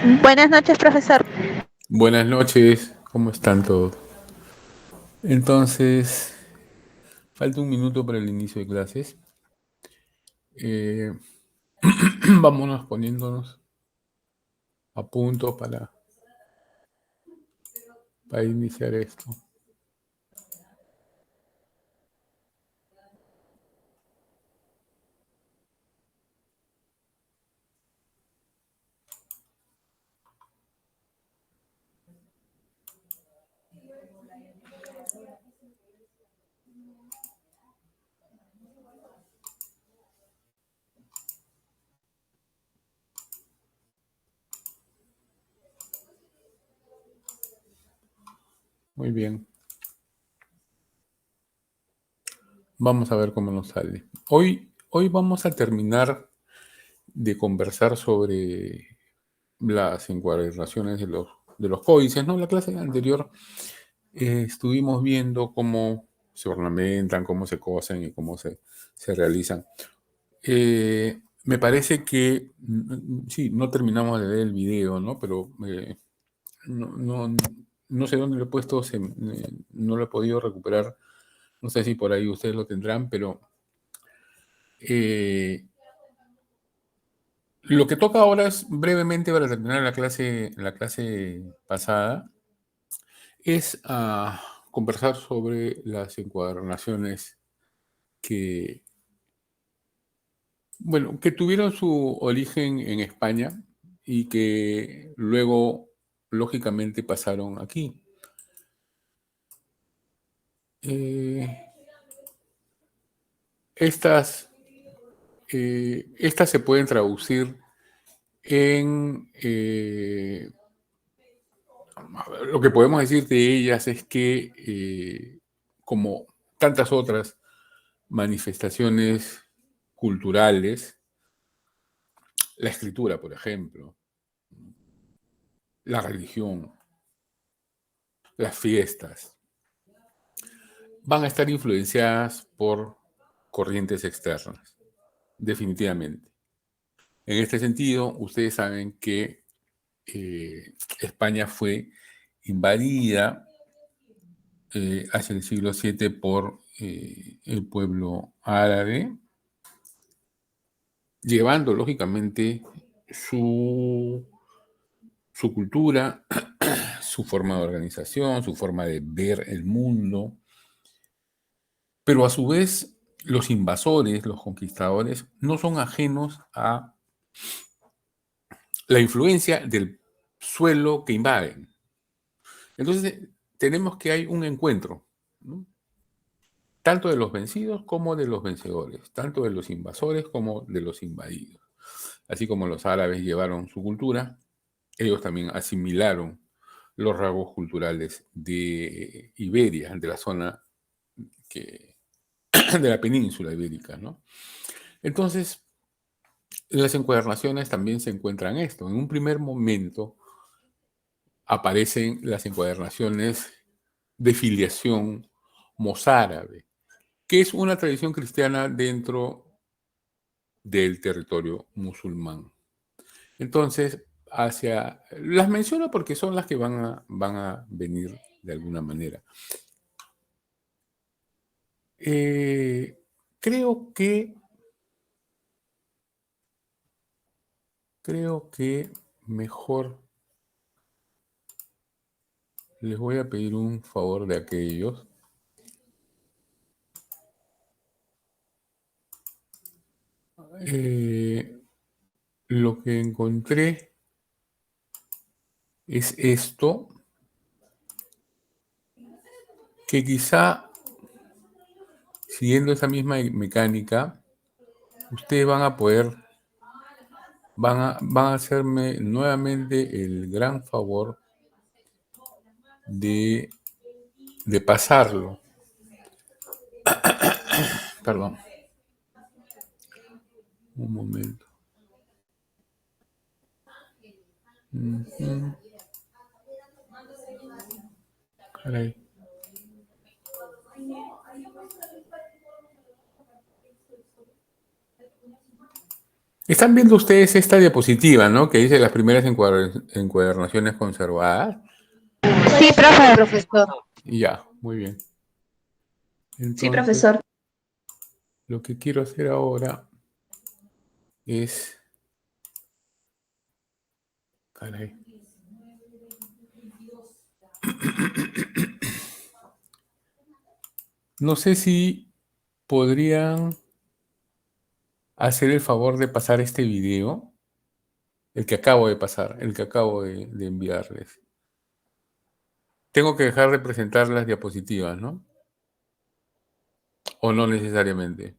Buenas noches, profesor. Buenas noches, ¿cómo están todos? Entonces, falta un minuto para el inicio de clases. Eh, vámonos poniéndonos a punto para iniciar esto. Muy bien, vamos a ver cómo nos sale. Hoy vamos a terminar de conversar sobre las encuadernaciones de los códices, ¿no? La clase anterior estuvimos viendo cómo se ornamentan, cómo se cosen y cómo se realizan. Me parece que, sí, no terminamos de ver el video, ¿no? Pero no sé dónde lo he puesto, no lo he podido recuperar. No sé si por ahí ustedes lo tendrán, pero eh, lo que toca ahora es brevemente para terminar la clase pasada, es conversar sobre las encuadernaciones que, bueno, que tuvieron su origen en España y que luego, lógicamente, pasaron aquí. Eh, estas, estas se pueden traducir en... lo que podemos decir de ellas es que, como tantas otras manifestaciones culturales, la escritura, por ejemplo, la religión, las fiestas, van a estar influenciadas por corrientes externas, definitivamente. En este sentido, ustedes saben que España fue invadida hacia el siglo VII por el pueblo árabe, llevando lógicamente su cultura, su forma de organización, su forma de ver el mundo, pero a su vez los invasores, los conquistadores, no son ajenos a la influencia del suelo que invaden. Entonces tenemos que hay un encuentro, ¿no? Tanto de los vencidos como de los vencedores, tanto de los invasores como de los invadidos. Así como los árabes llevaron su cultura, ellos también asimilaron los rasgos culturales de Iberia, de la zona de la península ibérica, ¿no? Entonces, en las encuadernaciones también se encuentran esto. En un primer momento aparecen las encuadernaciones de filiación mozárabe, que es una tradición cristiana dentro del territorio musulmán. Entonces, las menciono porque son las que van a venir de alguna manera. Eh, creo que, creo que mejor les voy a pedir un favor de aquellos. Lo que encontré es esto, que quizá siguiendo esa misma mecánica, ustedes van a hacerme nuevamente el gran favor de, de pasarlo. Perdón, un momento. Ujú. Caray. Están viendo ustedes esta diapositiva, ¿no? Que dice las primeras encuadernaciones conservadas. Sí, profe. Profesor. Ya, muy bien. Sí, Entonces, profesor. lo que quiero hacer ahora es... Caray. No sé si podrían hacer el favor de pasar este video, el que acabo de pasar, el que acabo de enviarles. Tengo que dejar de presentar las diapositivas, ¿no? O no necesariamente.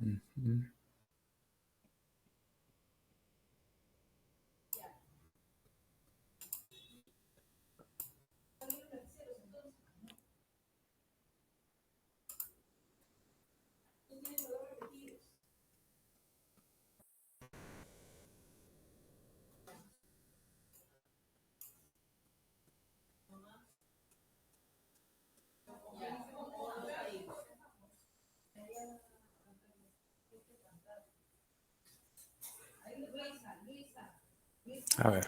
Ujú. A ver.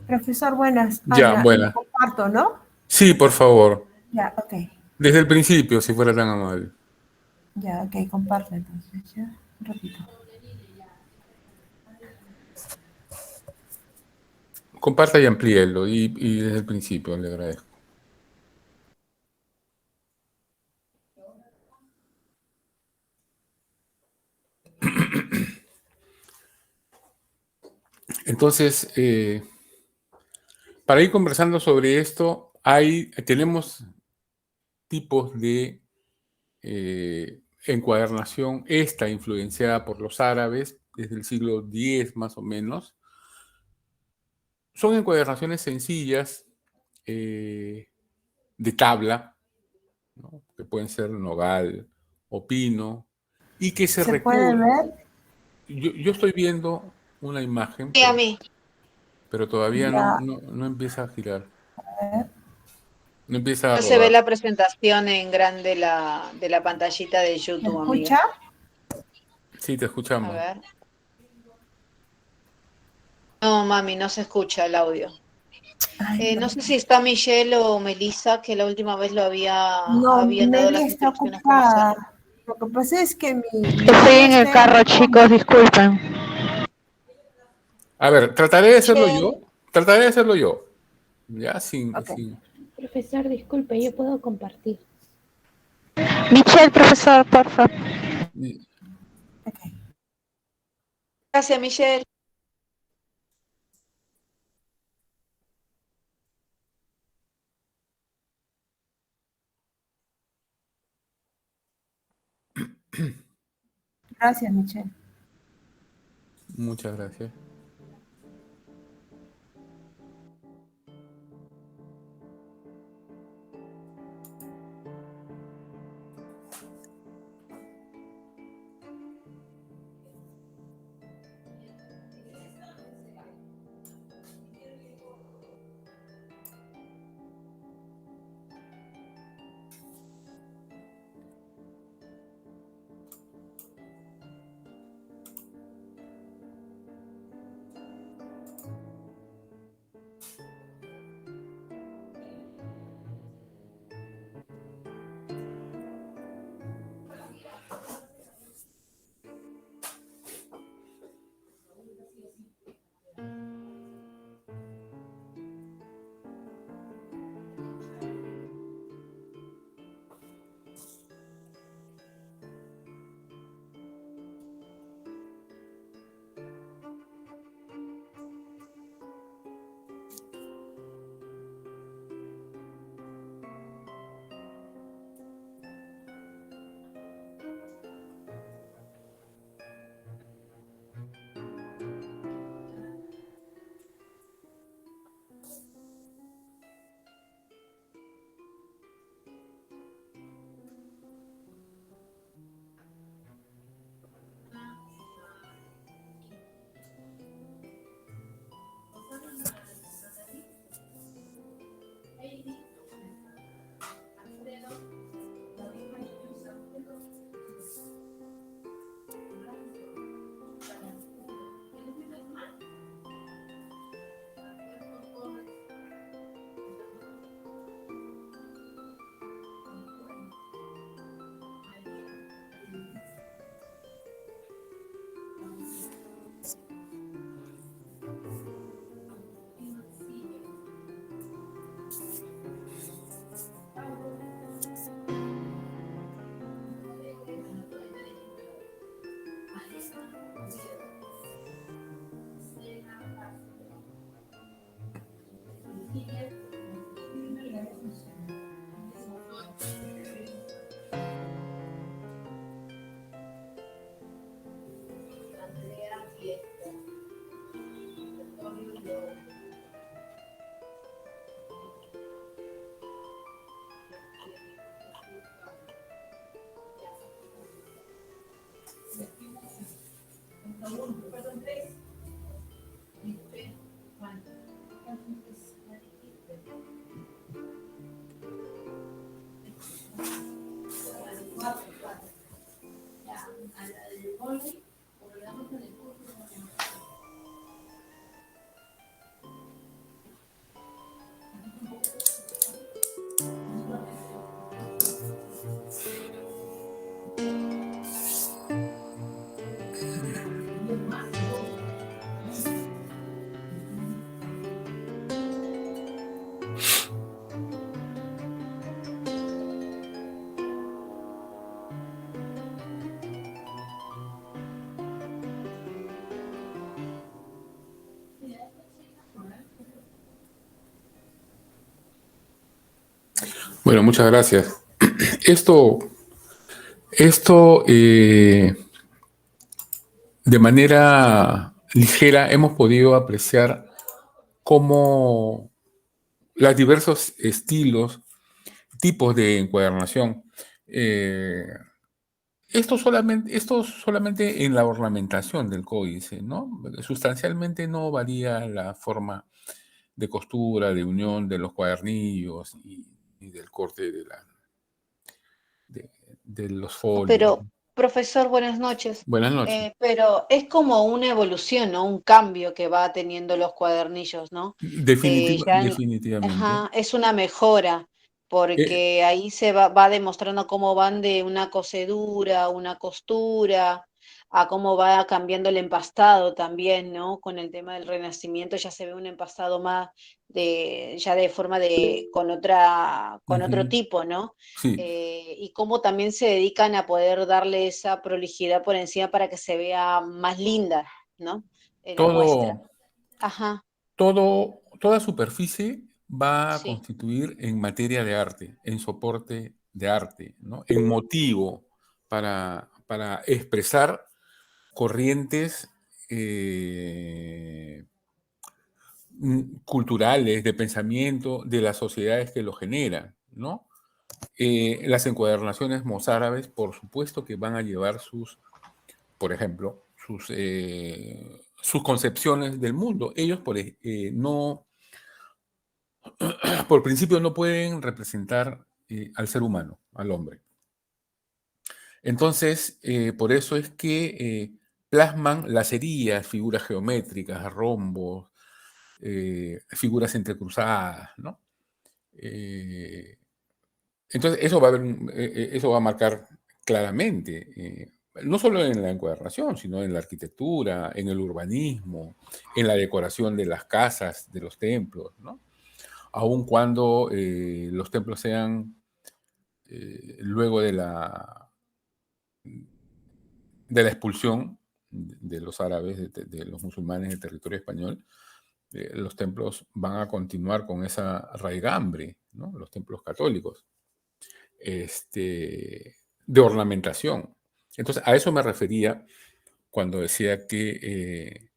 Profesor, buenas. Ya, Ana, lo bueno. comparto, ¿no? Sí, por favor. Ya, ok. Desde el principio, si fuera tan amable. Ya, ok, comparto entonces. Ya, un ratito. Comparta y amplíelo. Y desde el principio, le agradezco. Entonces, para ir conversando sobre esto, tenemos tipos de encuadernación, esta influenciada por los árabes desde el siglo X más o menos. Son encuadernaciones sencillas de tabla, ¿no? Que pueden ser nogal o pino, y que se ¿Se puede recurre. ver? Yo estoy viendo una imagen, Sí, a mí. pero todavía Ya, no empieza a girar, a ver. no empieza a No se ve rodar. la presentación en grande de la pantallita de ¿Me YouTube, amiga. escucha? Sí, te A escuchamos. ver. No, mami, no se escucha el audio. Ay, No Dios sé mío. si está Michelle o Melissa, que la última vez No, habían dado Meli las está instrucciones cómo hacerlo. ocupada. Lo que pasa es que mi Estoy audio en el está en carro, el chicos, fondo. disculpen. A ver, trataré de hacerlo yo. Michelle. Trataré de hacerlo yo. Ya, Ok, Profesor, disculpe, yo puedo compartir. Michelle, profesor, porfa. ok. Gracias, Michelle. Gracias, Michelle. Muchas gracias. Bueno, muchas gracias. Esto, esto de manera ligera hemos podido apreciar cómo los diversos estilos, tipos de encuadernación, eh, esto solamente en la ornamentación del códice, ¿no? Sustancialmente no varía la forma de costura, de unión de los cuadernillos y del corte de, de los folios. Pero, profesor, buenas noches. Buenas noches. Pero es como una evolución, ¿no? Un cambio que va teniendo los cuadernillos, ¿no? Definitivamente. Ajá, es una mejora, Eh, porque ahí va demostrando cómo van de una cosedura, una costura, a cómo va cambiando el empastado también, ¿no? Con el tema del Renacimiento ya se ve un empastado más ya de forma con otro Ujú, tipo, ¿no? sí, Y cómo también se dedican a poder darle esa prolijidad por encima para que se vea más linda, ¿no? La muestra. todo, Ajá, toda superficie va a sí. constituir en materia de arte, en soporte de arte, ¿no? En motivo para expresar corrientes eh, culturales, de pensamiento, de las sociedades que lo generan, ¿no? Las encuadernaciones mozárabes, por supuesto que van a llevar por ejemplo, sus concepciones del mundo. Ellos, no, por principio, no pueden representar al ser humano, al hombre. Entonces, por eso es que plasman lacerías, figuras geométricas, rombos, figuras entrecruzadas, ¿no? Eh, entonces, eso va a marcar claramente, no solo en la encuadernación, sino en la arquitectura, en el urbanismo, en la decoración de las casas, de los templos, ¿no? Aun cuando los templos sean, luego de la expulsión de los árabes, de los musulmanes del territorio español, los templos van a continuar con esa raigambre, ¿no? Los templos católicos. De ornamentación. Entonces, a eso me refería cuando decía que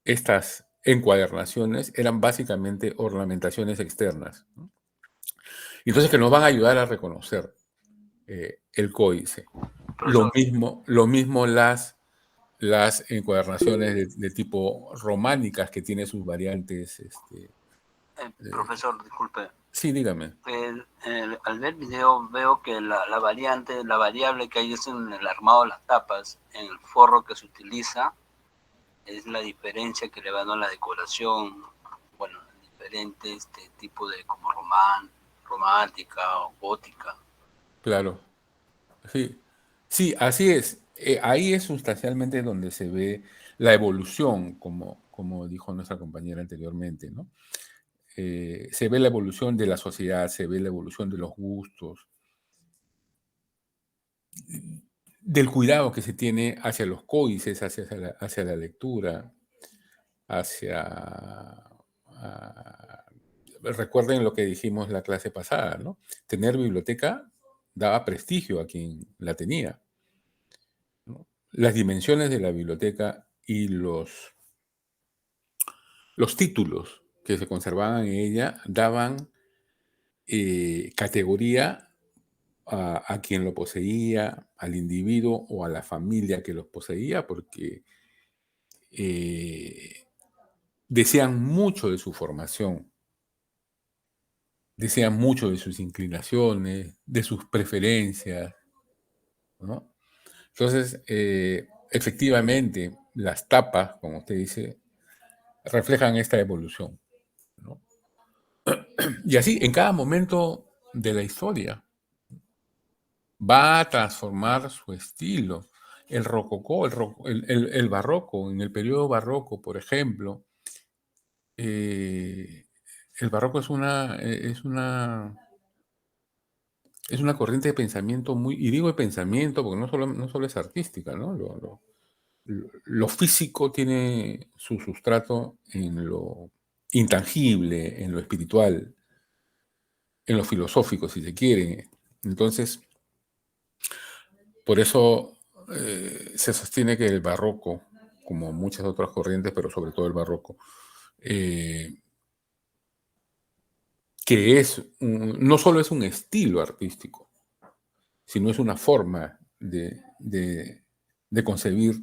estas encuadernaciones eran básicamente ornamentaciones externas, ¿no? Entonces, que nos van a ayudar a reconocer el códice. Profesor, Lo mismo las encuadernaciones de tipo románicas que tiene sus variantes. profesor, disculpe. Sí, dígame. Al ver el video veo que la variante, la variable que hay es en el armado de las tapas, en el forro que se utiliza, es la diferencia que le va dando a la decoración, bueno, diferente tipo de como romántica o gótica. Claro. Sí, sí, así es. Ahí es sustancialmente donde se ve la evolución, como dijo nuestra compañera anteriormente, ¿no? Se ve la evolución de la sociedad, se ve la evolución de los gustos, del cuidado que se tiene hacia los códices, hacia la lectura, hacia... recuerden lo que dijimos la clase pasada, ¿no? Tener biblioteca daba prestigio a quien la tenía, ¿no? Las dimensiones de la biblioteca y los títulos que se conservaban en ella daban categoría a quien lo poseía, al individuo o a la familia que los poseía, porque decían mucho de su formación. decían mucho de sus inclinaciones, de sus preferencias, ¿no? Entonces, efectivamente, las tapas, como usted dice, reflejan esta evolución, ¿no? Y así, en cada momento de la historia, va a transformar su estilo. El rococó, el barroco, en el periodo barroco, por ejemplo, el barroco es una corriente de pensamiento muy, y digo de pensamiento porque no solo es artística, ¿no? Lo físico tiene su sustrato en lo intangible, en lo espiritual, en lo filosófico, si se quiere. Entonces, por eso se sostiene que el barroco, como muchas otras corrientes, pero sobre todo el barroco, eh, que no solo es un estilo artístico, sino es una forma de concebir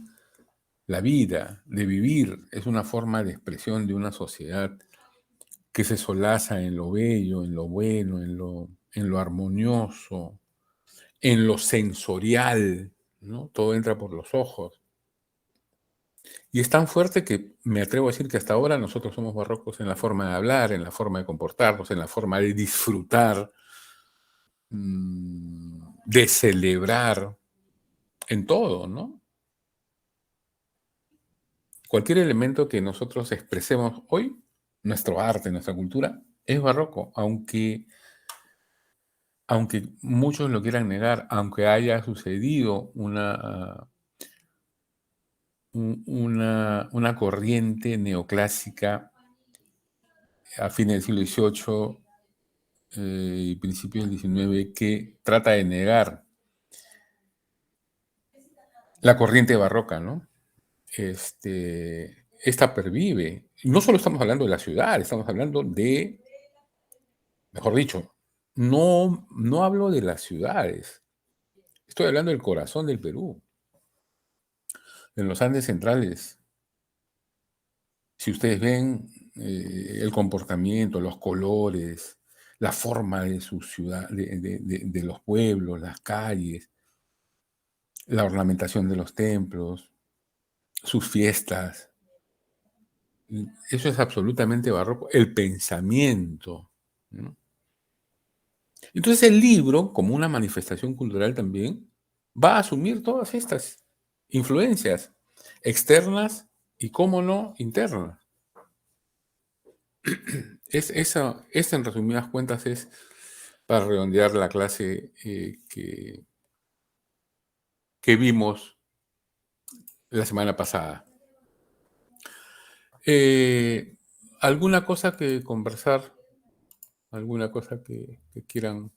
la vida, de vivir, es una forma de expresión de una sociedad que se solaza en lo bello, en lo bueno, en lo armonioso, en lo sensorial, ¿no? Todo entra por los ojos. Y es tan fuerte que me atrevo a decir que hasta ahora nosotros somos barrocos en la forma de hablar, en la forma de comportarnos, en la forma de disfrutar, de celebrar, en todo, ¿no? Cualquier elemento que nosotros expresemos hoy, nuestro arte, nuestra cultura, es barroco, aunque muchos lo quieran negar, aunque haya sucedido una corriente neoclásica a fines del siglo XVIII y principios del XIX que trata de negar la corriente barroca, ¿no? Esta pervive. Y no solo estamos hablando de la ciudad, estamos hablando de, mejor dicho, no hablo de las ciudades, estoy hablando del corazón del Perú, en los Andes centrales. Si ustedes ven el comportamiento, los colores, la forma de su ciudad, de los pueblos, las calles, la ornamentación de los templos, sus fiestas, eso es absolutamente barroco. El pensamiento, ¿no? Entonces el libro, como una manifestación cultural también, va a asumir todas estas influencias externas y, cómo no, internas. Esa, en resumidas cuentas, es para redondear la clase que vimos la semana pasada. ¿Alguna cosa que conversar? ¿Alguna cosa que quieran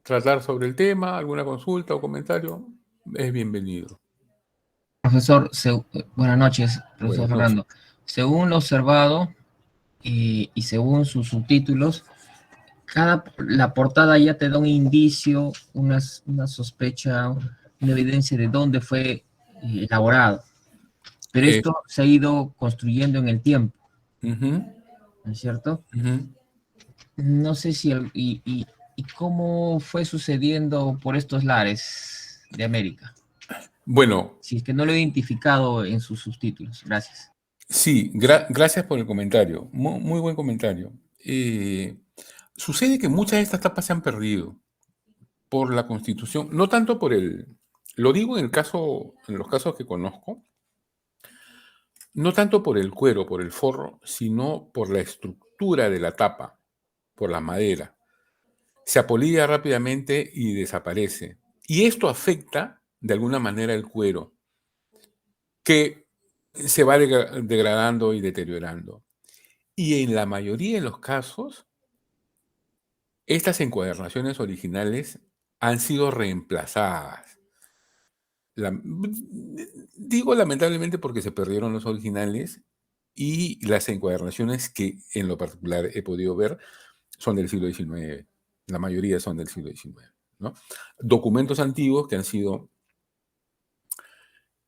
tratar sobre el tema? ¿Alguna consulta o comentario? Es bienvenido. Profesor, buenas noches, profesor Buenas noches. Fernando. Según lo observado y según sus subtítulos, la portada ya te da un indicio, una sospecha, una evidencia de dónde fue elaborado. Pero esto se ha ido construyendo en el tiempo, ¿no es cierto? No sé si y cómo fue sucediendo por estos lares de América. Bueno. Si es que no lo he identificado en sus subtítulos. Gracias. Sí, gracias por el comentario. Muy buen comentario. Sucede que muchas de estas tapas se han perdido por la Constitución, no tanto por lo digo en los casos que conozco, no tanto por el cuero, por el forro, sino por la estructura de la tapa, por la madera. Se apolilla rápidamente y desaparece. Y esto afecta de alguna manera el cuero, que se va degradando y deteriorando. Y en la mayoría de los casos, estas encuadernaciones originales han sido reemplazadas. Digo lamentablemente porque se perdieron los originales y las encuadernaciones que en lo particular he podido ver son del siglo XIX. La mayoría son del siglo XIX, ¿no? Documentos antiguos que han sido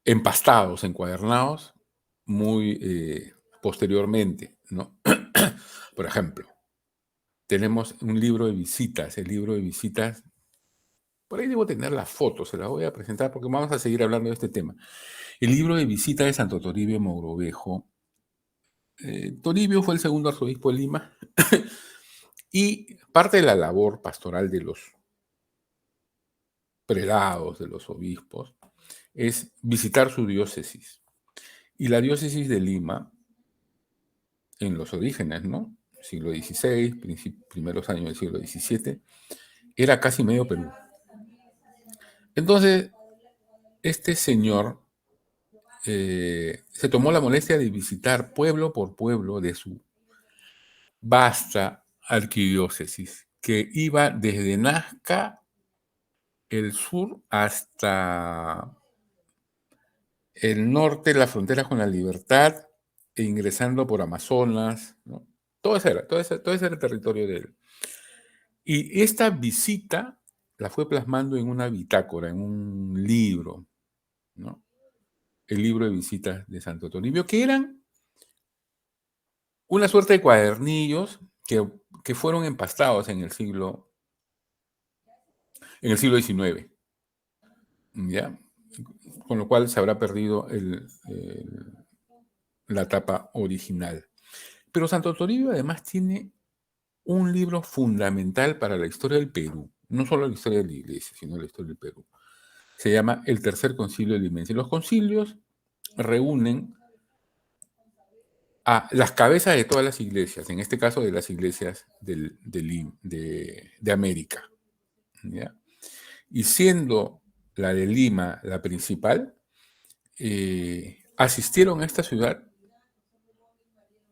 empastados, encuadernados muy posteriormente, ¿no? Por ejemplo, tenemos un libro de visitas. El libro de visitas, por ahí debo tener la foto, se la voy a presentar porque vamos a seguir hablando de este tema. El libro de visitas de Santo Toribio Mogrovejo. Toribio fue el segundo arzobispo de Lima y parte de la labor pastoral de los prelados, de los obispos, es visitar su diócesis. Y la diócesis de Lima, en los orígenes, ¿no? Siglo XVI, primeros años del siglo XVII, era casi medio Perú. Entonces, este señor se tomó la molestia de visitar pueblo por pueblo de su vasta arquidiócesis, que iba desde Nazca, el sur, hasta el norte, la frontera con la Libertad, e ingresando por Amazonas, ¿no? Todo ese era el territorio de él. Y esta visita la fue plasmando en una bitácora, en un libro, ¿no? El libro de visitas de Santo Toribio, que eran una suerte de cuadernillos que fueron empastados en el siglo XIX, ¿ya? Con lo cual se habrá perdido la tapa original. Pero Santo Toribio además tiene un libro fundamental para la historia del Perú, no solo la historia de la Iglesia, sino la historia del Perú. Se llama El Tercer Concilio Limense. Los concilios reúnen a las cabezas de todas las iglesias, en este caso de las iglesias de América, ¿ya? Y siendo la de Lima la principal, asistieron a esta ciudad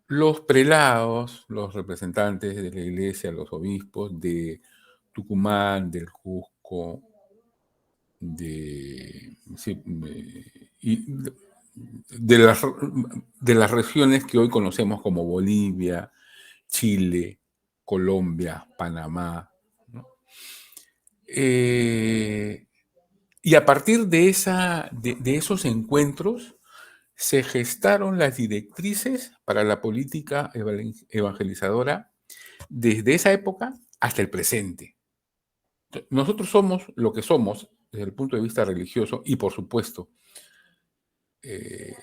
los prelados, los representantes de la iglesia, los obispos de Tucumán, del Cusco, de las regiones que hoy conocemos como Bolivia, Chile, Colombia, Panamá, ¿no? Y a partir de esos encuentros se gestaron las directrices para la política evangelizadora desde esa época hasta el presente. Nosotros somos lo que somos desde el punto de vista religioso y, por supuesto,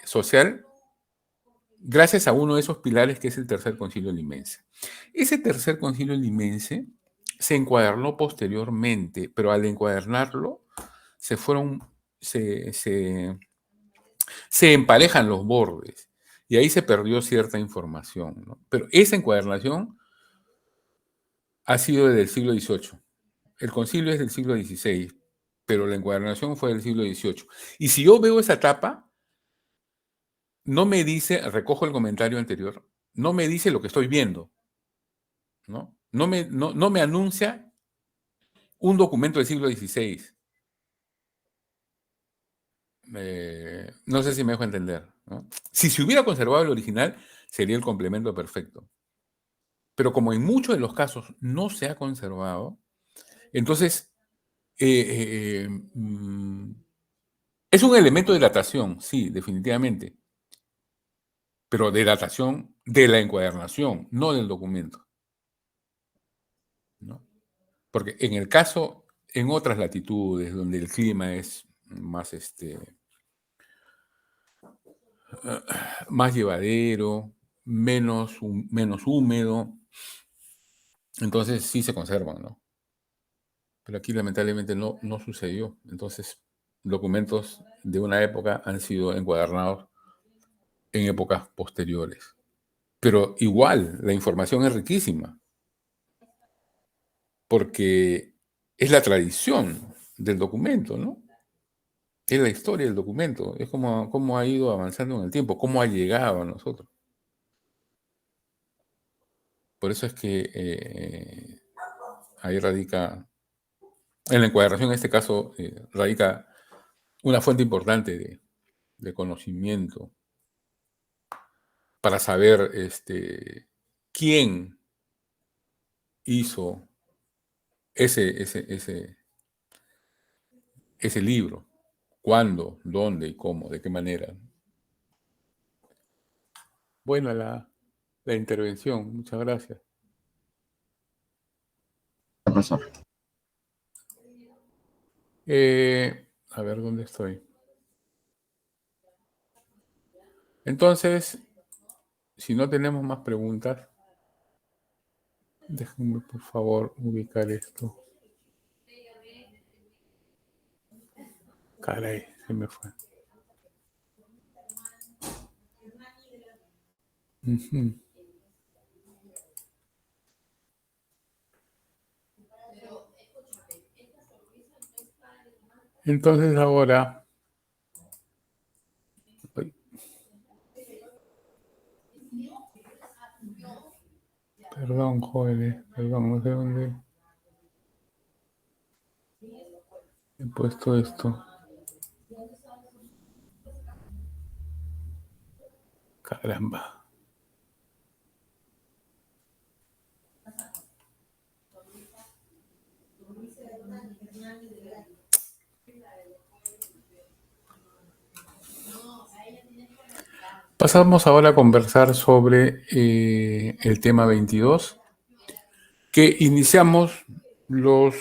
social, gracias a uno de esos pilares que es el Tercer Concilio Limense. Ese Tercer Concilio Limense se encuadernó posteriormente, pero al encuadernarlo se emparejan los bordes y ahí se perdió cierta información, ¿no? Pero esa encuadernación ha sido desde el siglo XVIII. El concilio es del siglo XVI, pero la encuadernación fue del siglo XVIII. Y si yo veo esa tapa, no me dice, recojo el comentario anterior, no me dice lo que estoy viendo, ¿no? No me anuncia un documento del siglo XVI. No sé si me dejo entender, ¿no? Si se hubiera conservado el original, sería el complemento perfecto. Pero como en muchos de los casos no se ha conservado, entonces es un elemento de datación, sí, definitivamente, pero de datación de la encuadernación, no del documento, ¿no? Porque en el caso, en otras latitudes donde el clima es más llevadero, menos húmedo, entonces sí se conservan, ¿no? Pero aquí lamentablemente no sucedió. Entonces, documentos de una época han sido encuadernados en épocas posteriores. Pero igual, la información es riquísima, porque es la tradición del documento, ¿no? Es la historia del documento, es cómo ha ido avanzando en el tiempo, cómo ha llegado a nosotros. Por eso es que ahí radica, en la encuadernación en este caso, radica una fuente importante de conocimiento para saber quién hizo ese libro, cuándo, dónde y cómo, de qué manera. Buena la intervención, muchas gracias. profesor. A ver, ¿dónde estoy? Entonces, si no tenemos más preguntas, déjenme por favor ubicar esto. Caray, se me fue. Ujú. Entonces ahora, ay, perdón, jóvenes, perdón, no sé dónde he puesto esto. Caramba. Pasamos ahora a conversar sobre el tema 22, que iniciamos los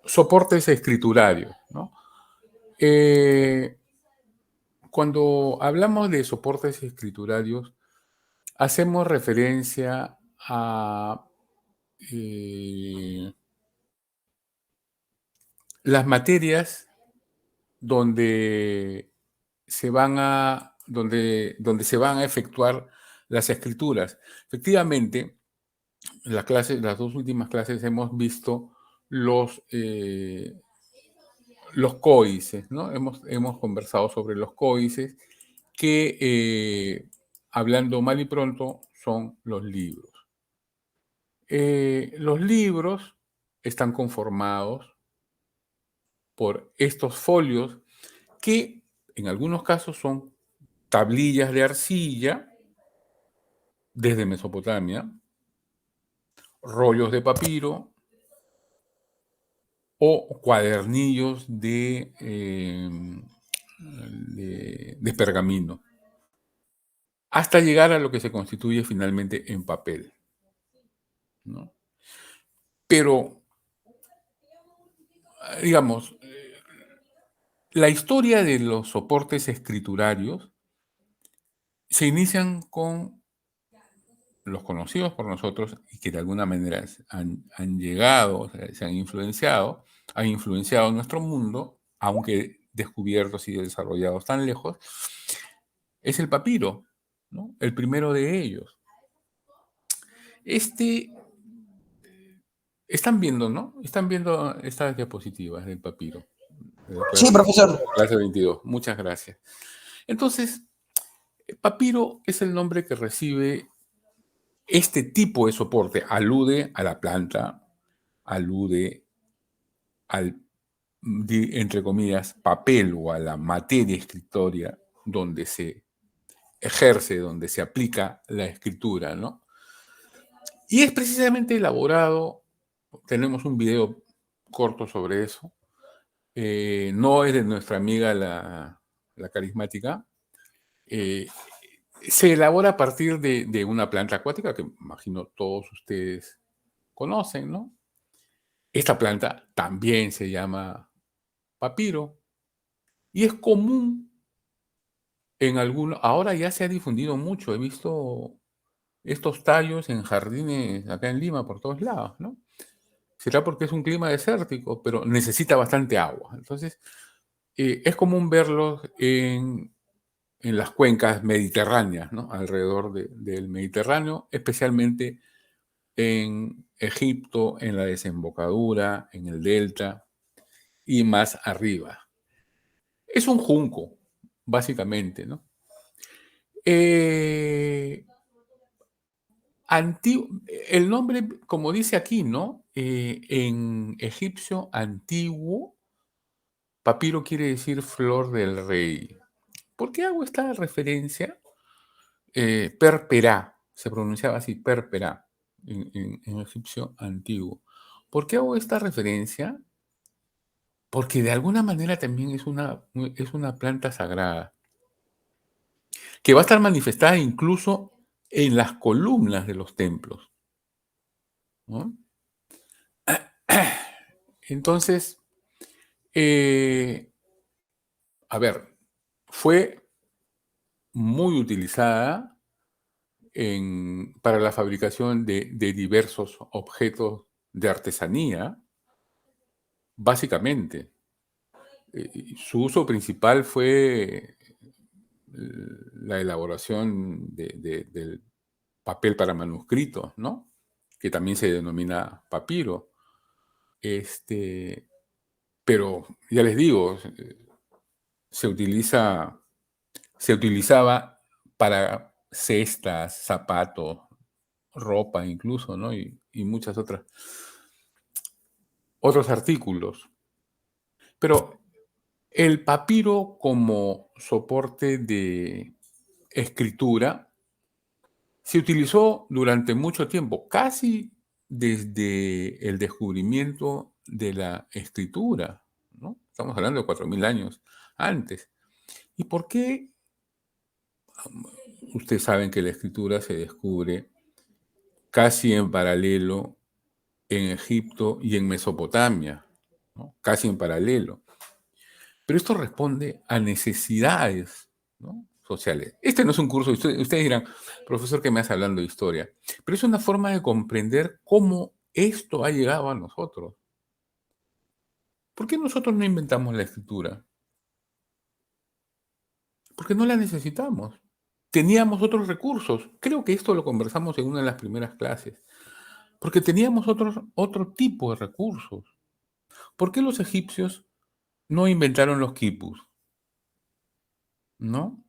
soportes escriturarios, ¿no? Cuando hablamos de soportes escriturarios, hacemos referencia a las materias donde donde se van a efectuar las escrituras. Efectivamente, las dos últimas clases hemos visto los códices, ¿no? Hemos conversado sobre los códices que, hablando mal y pronto, son los libros. Los libros están conformados por estos folios que en algunos casos son tablillas de arcilla desde Mesopotamia, rollos de papiro o cuadernillos de pergamino, hasta llegar a lo que se constituye finalmente en papel, ¿no? Pero, digamos, la historia de los soportes escriturarios se inician con los conocidos por nosotros y que de alguna manera han llegado, o sea, se han influenciado nuestro mundo, aunque descubiertos y desarrollados tan lejos, es el papiro, ¿no? El primero de ellos. Están viendo, ¿no? Están viendo estas diapositivas del papiro. Sí, profesor. Clase 22. Muchas gracias. Entonces, papiro es el nombre que recibe este tipo de soporte. Alude a la planta, alude al, entre comillas, papel o a la materia escritoria donde se ejerce, donde se aplica la escritura, ¿no? Y es precisamente elaborado, tenemos un video corto sobre eso, no es de nuestra amiga la carismática, se elabora a partir de una planta acuática que imagino todos ustedes conocen, ¿no? Esta planta también se llama papiro y es común en algunos, ahora ya se ha difundido mucho, he visto estos tallos en jardines acá en Lima por todos lados, ¿no? Será porque es un clima desértico, pero necesita bastante agua. Entonces, es común verlos en las cuencas mediterráneas, ¿no? Alrededor del Mediterráneo, especialmente en Egipto, en la desembocadura, en el delta y más arriba. Es un junco, básicamente, ¿no? El nombre, como dice aquí, ¿no? En egipcio antiguo, papiro quiere decir flor del rey. ¿Por qué hago esta referencia? Perperá, se pronunciaba así, perperá, en egipcio antiguo. ¿Por qué hago esta referencia? Porque de alguna manera también es una planta sagrada, que va a estar manifestada incluso en las columnas de los templos, ¿no? Entonces, a ver, fue muy utilizada para la fabricación de diversos objetos de artesanía, básicamente. Su uso principal fue la elaboración del papel para manuscritos, ¿no? Que también se denomina papiro. Pero ya les digo, se utilizaba para cestas, zapatos, ropa incluso, ¿no? Y muchas otros artículos. Pero el papiro como soporte de escritura se utilizó durante mucho tiempo, casi desde el descubrimiento de la escritura, ¿no? Estamos hablando de 4000 años antes. ¿Y por qué? Ustedes saben que la escritura se descubre casi en paralelo en Egipto y en Mesopotamia, ¿no? Casi en paralelo. Pero esto responde a necesidades, ¿no?, sociales. Este no es un curso, ustedes dirán, profesor, ¿qué me hace hablando de historia? Pero es una forma de comprender cómo esto ha llegado a nosotros. ¿Por qué nosotros no inventamos la escritura? Porque no la necesitamos. Teníamos otros recursos. Creo que esto lo conversamos en una de las primeras clases. Porque teníamos otro tipo de recursos. ¿Por qué los egipcios no inventaron los quipus? ¿No?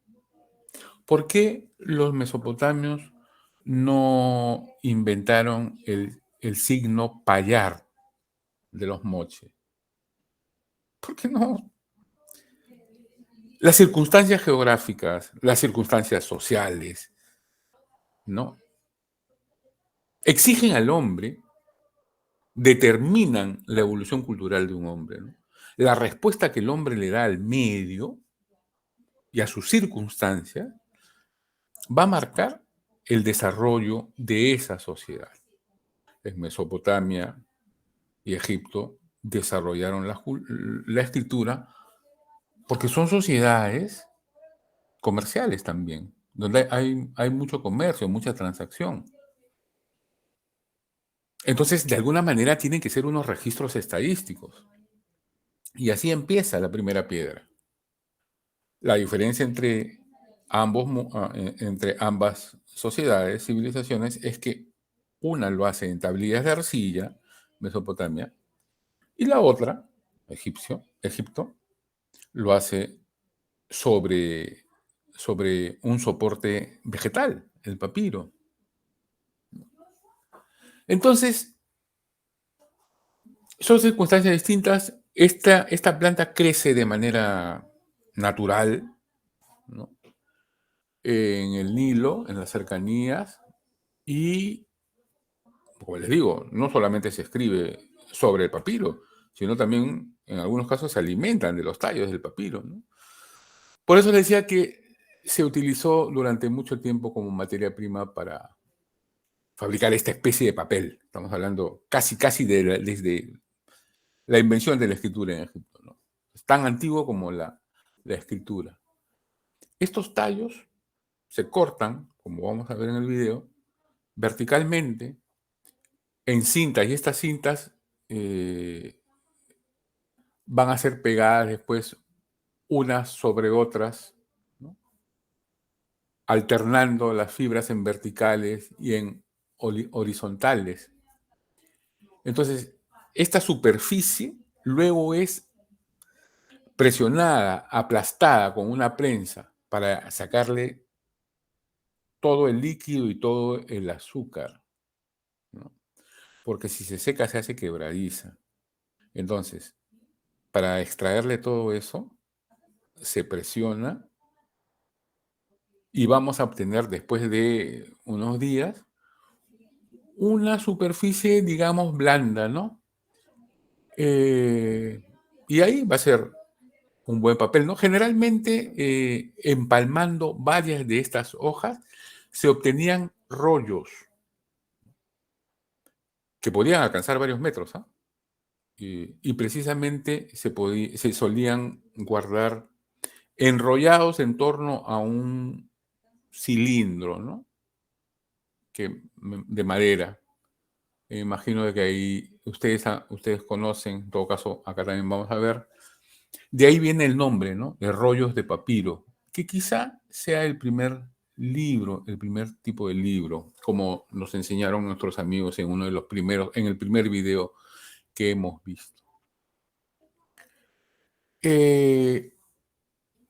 ¿Por qué los mesopotamios no inventaron el signo payar de los moches? ¿Por qué no? Las circunstancias geográficas, las circunstancias sociales, ¿no?, exigen al hombre, determinan la evolución cultural de un hombre, ¿no? La respuesta que el hombre le da al medio y a sus circunstancias va a marcar el desarrollo de esa sociedad. En Mesopotamia y Egipto desarrollaron la escritura porque son sociedades comerciales también, donde hay mucho comercio, mucha transacción. Entonces, de alguna manera, tienen que ser unos registros estadísticos. Y así empieza la primera piedra. La diferencia entre ambas sociedades, civilizaciones, es que una lo hace en tablillas de arcilla, Mesopotamia, y la otra, Egipto, lo hace sobre un soporte vegetal, el papiro. Entonces, son circunstancias distintas. Esta planta crece de manera natural, ¿no?, en el Nilo, en las cercanías, y, como les digo, no solamente se escribe sobre el papiro, sino también, en algunos casos, se alimentan de los tallos del papiro, ¿no? Por eso les decía que se utilizó durante mucho tiempo como materia prima para fabricar esta especie de papel. Estamos hablando casi desde la invención de la escritura en Egipto, ¿no? Es tan antiguo como la escritura. Estos tallos se cortan, como vamos a ver en el video, verticalmente en cintas, y estas cintas van a ser pegadas después unas sobre otras, ¿no?, alternando las fibras en verticales y en horizontales. Entonces, esta superficie luego es presionada, aplastada con una prensa para sacarle todo el líquido y todo el azúcar, ¿no?, porque si se seca se hace quebradiza. Entonces, para extraerle todo eso, se presiona y vamos a obtener, después de unos días, una superficie, digamos, blanda, ¿no? Y ahí va a ser un buen papel, ¿no? Generalmente, empalmando varias de estas hojas, se obtenían rollos que podían alcanzar varios metros, ¿ah? y precisamente se solían guardar enrollados en torno a un cilindro, ¿no? De madera. Me imagino de que ahí ustedes conocen, en todo caso, acá también vamos a ver. De ahí viene el nombre, ¿no? De rollos de papiro, que quizá sea el primer libro, el primer tipo de libro, como nos enseñaron nuestros amigos en uno de los primeros, en el primer video que hemos visto.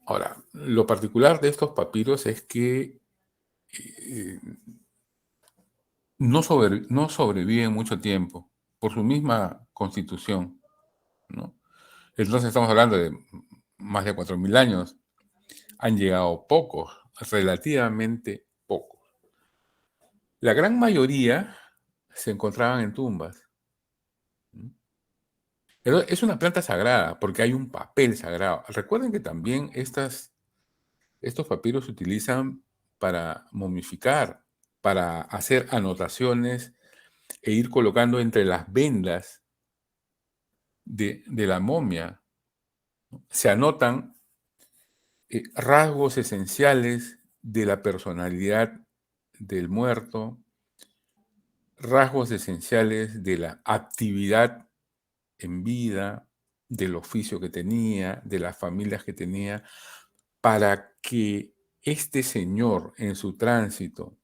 Ahora, lo particular de estos papiros es que no sobreviven mucho tiempo por su misma constitución, ¿no? Entonces estamos hablando de más de 4.000 años. Han llegado pocos, relativamente pocos. La gran mayoría se encontraban en tumbas. Pero es una planta sagrada porque hay un papel sagrado. Recuerden que también estos papiros se utilizan para momificar, para hacer anotaciones e ir colocando entre las vendas de la momia. Se anotan rasgos esenciales de la personalidad del muerto, rasgos esenciales de la actividad en vida, del oficio que tenía, de las familias que tenía, para que este señor en su tránsito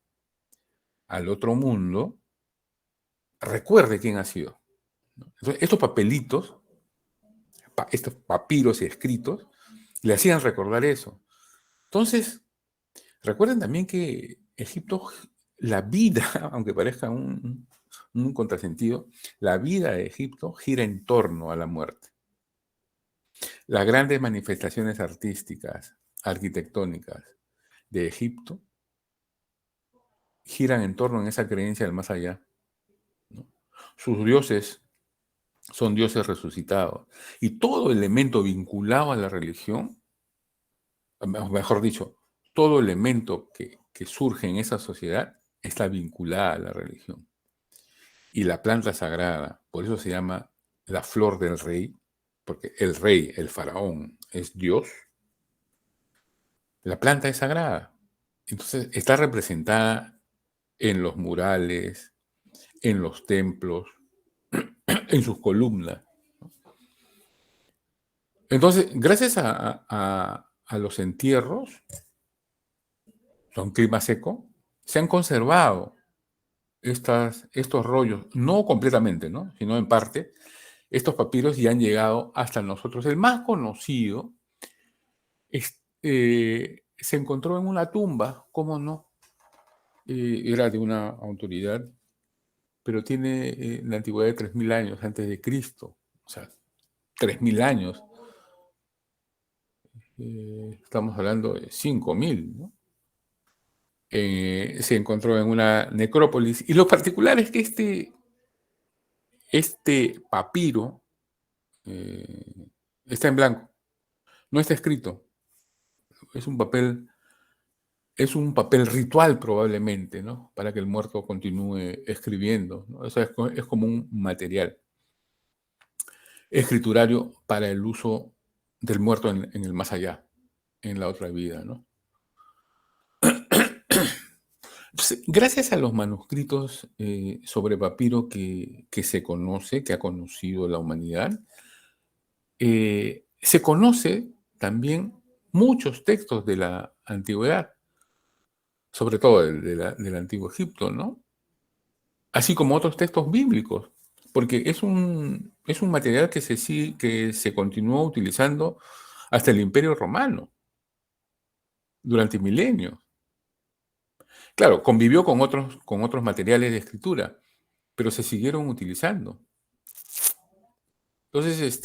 al otro mundo recuerde quién ha sido. Entonces, estos papelitos, estos papiros escritos, le hacían recordar eso. Entonces, recuerden también que Egipto, la vida, aunque parezca un contrasentido, la vida de Egipto gira en torno a la muerte. Las grandes manifestaciones artísticas, arquitectónicas de Egipto giran en torno a esa creencia del más allá, ¿no? Sus dioses son dioses resucitados. Y todo elemento vinculado a la religión, mejor dicho, todo elemento que surge en esa sociedad está vinculada a la religión. Y la planta sagrada, por eso se llama la flor del rey, porque el rey, el faraón, es Dios. La planta es sagrada. Entonces está representada en los murales, en los templos, en sus columnas. Entonces, gracias a los entierros, son clima seco, se han conservado estos rollos, no completamente, ¿no? Sino en parte, estos papiros ya han llegado hasta nosotros. El más conocido se encontró en una tumba, ¿cómo no? Era de una autoridad, pero tiene la antigüedad de 3.000 años antes de Cristo, o sea, 3.000 años. Estamos hablando de 5.000, ¿no? Se encontró en una necrópolis. Y lo particular es que este papiro está en blanco, no está escrito. Es un papel ritual probablemente, ¿no? Para que el muerto continúe escribiendo, ¿no? O sea, es como un material escriturario para el uso del muerto en el más allá, en la otra vida, ¿no? Entonces, gracias a los manuscritos sobre papiro que se conoce, que ha conocido la humanidad, se conoce también muchos textos de la antigüedad, sobre todo del antiguo Egipto, ¿no? Así como otros textos bíblicos, porque es un material que se continuó utilizando hasta el Imperio Romano, durante milenios. Claro, convivió con otros materiales de escritura, pero se siguieron utilizando. Entonces,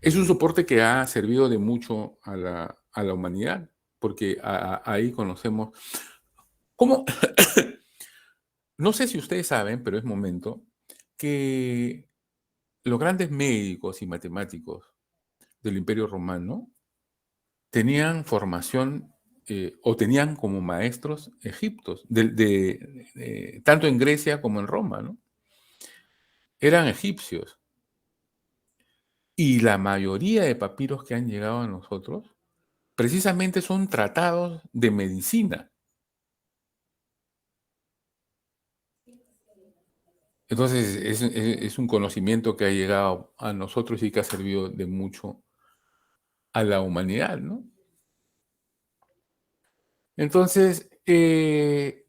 es un soporte que ha servido de mucho a la humanidad, porque ahí conocemos cómo. No sé si ustedes saben, pero es momento, que los grandes médicos y matemáticos del Imperio Romano tenían formación o tenían como maestros egipcios, tanto en Grecia como en Roma, ¿no? eran egipcios. Y la mayoría de papiros que han llegado a nosotros precisamente son tratados de medicina. Entonces, es un conocimiento que ha llegado a nosotros y que ha servido de mucho a la humanidad, ¿no? Entonces, el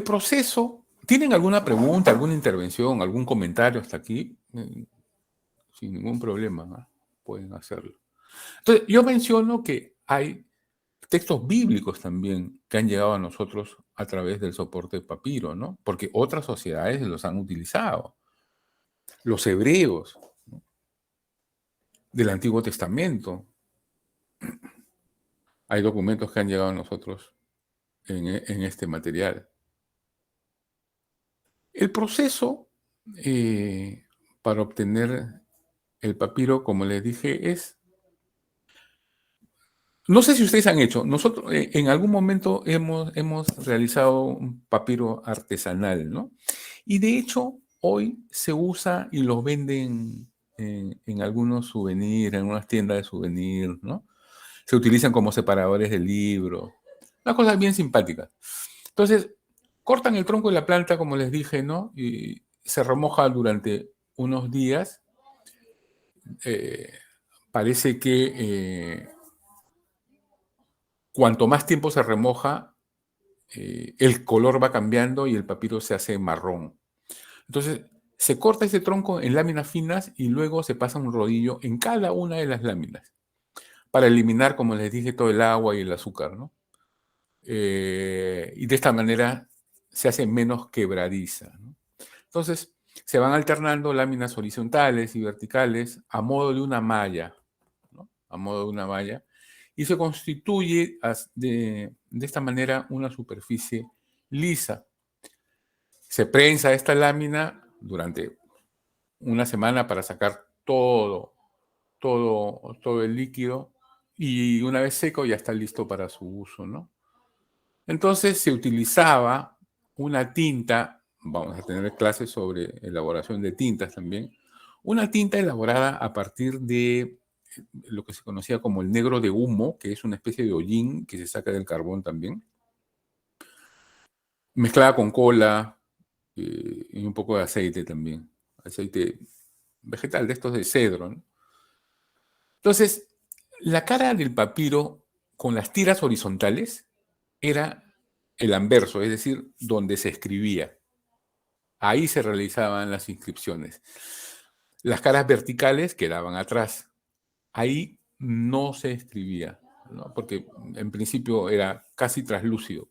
proceso, ¿tienen alguna pregunta, alguna intervención, algún comentario hasta aquí? Sin ningún problema, ¿no? Pueden hacerlo. Entonces, yo menciono que hay textos bíblicos también que han llegado a nosotros a través del soporte de papiro, ¿no? Porque otras sociedades los han utilizado. Los hebreos, ¿no?, del Antiguo Testamento. Hay documentos que han llegado a nosotros en este material. El proceso para obtener el papiro, como les dije, es... No sé si ustedes han hecho, nosotros en algún momento hemos realizado un papiro artesanal, ¿no? Y de hecho, hoy se usa y los venden en algunos souvenirs, en unas tiendas de souvenirs, ¿no? Se utilizan como separadores de libros. Una cosa bien simpática. Entonces, cortan el tronco de la planta, como les dije, ¿no? Y se remoja durante unos días. Parece que cuanto más tiempo se remoja, el color va cambiando y el papiro se hace marrón. Entonces, se corta ese tronco en láminas finas y luego se pasa un rodillo en cada una de las láminas para eliminar, como les dije, todo el agua y el azúcar, ¿no? Y de esta manera se hace menos quebradiza, ¿no? Entonces, se van alternando láminas horizontales y verticales a modo de una malla, ¿no? A modo de una malla. Y se constituye de esta manera una superficie lisa. Se prensa esta lámina durante una semana para sacar todo el líquido y una vez seco ya está listo para su uso, ¿no? Entonces se utilizaba una tinta, vamos a tener clases sobre elaboración de tintas también, una tinta elaborada a partir de lo que se conocía como el negro de humo, que es una especie de hollín que se saca del carbón también, mezclada con cola y un poco de aceite también, aceite vegetal, de estos de cedro, ¿no? Entonces, la cara del papiro con las tiras horizontales era el anverso, es decir, donde se escribía. Ahí se realizaban las inscripciones. Las caras verticales quedaban atrás. Ahí no se escribía, ¿no? Porque en principio era casi translúcido.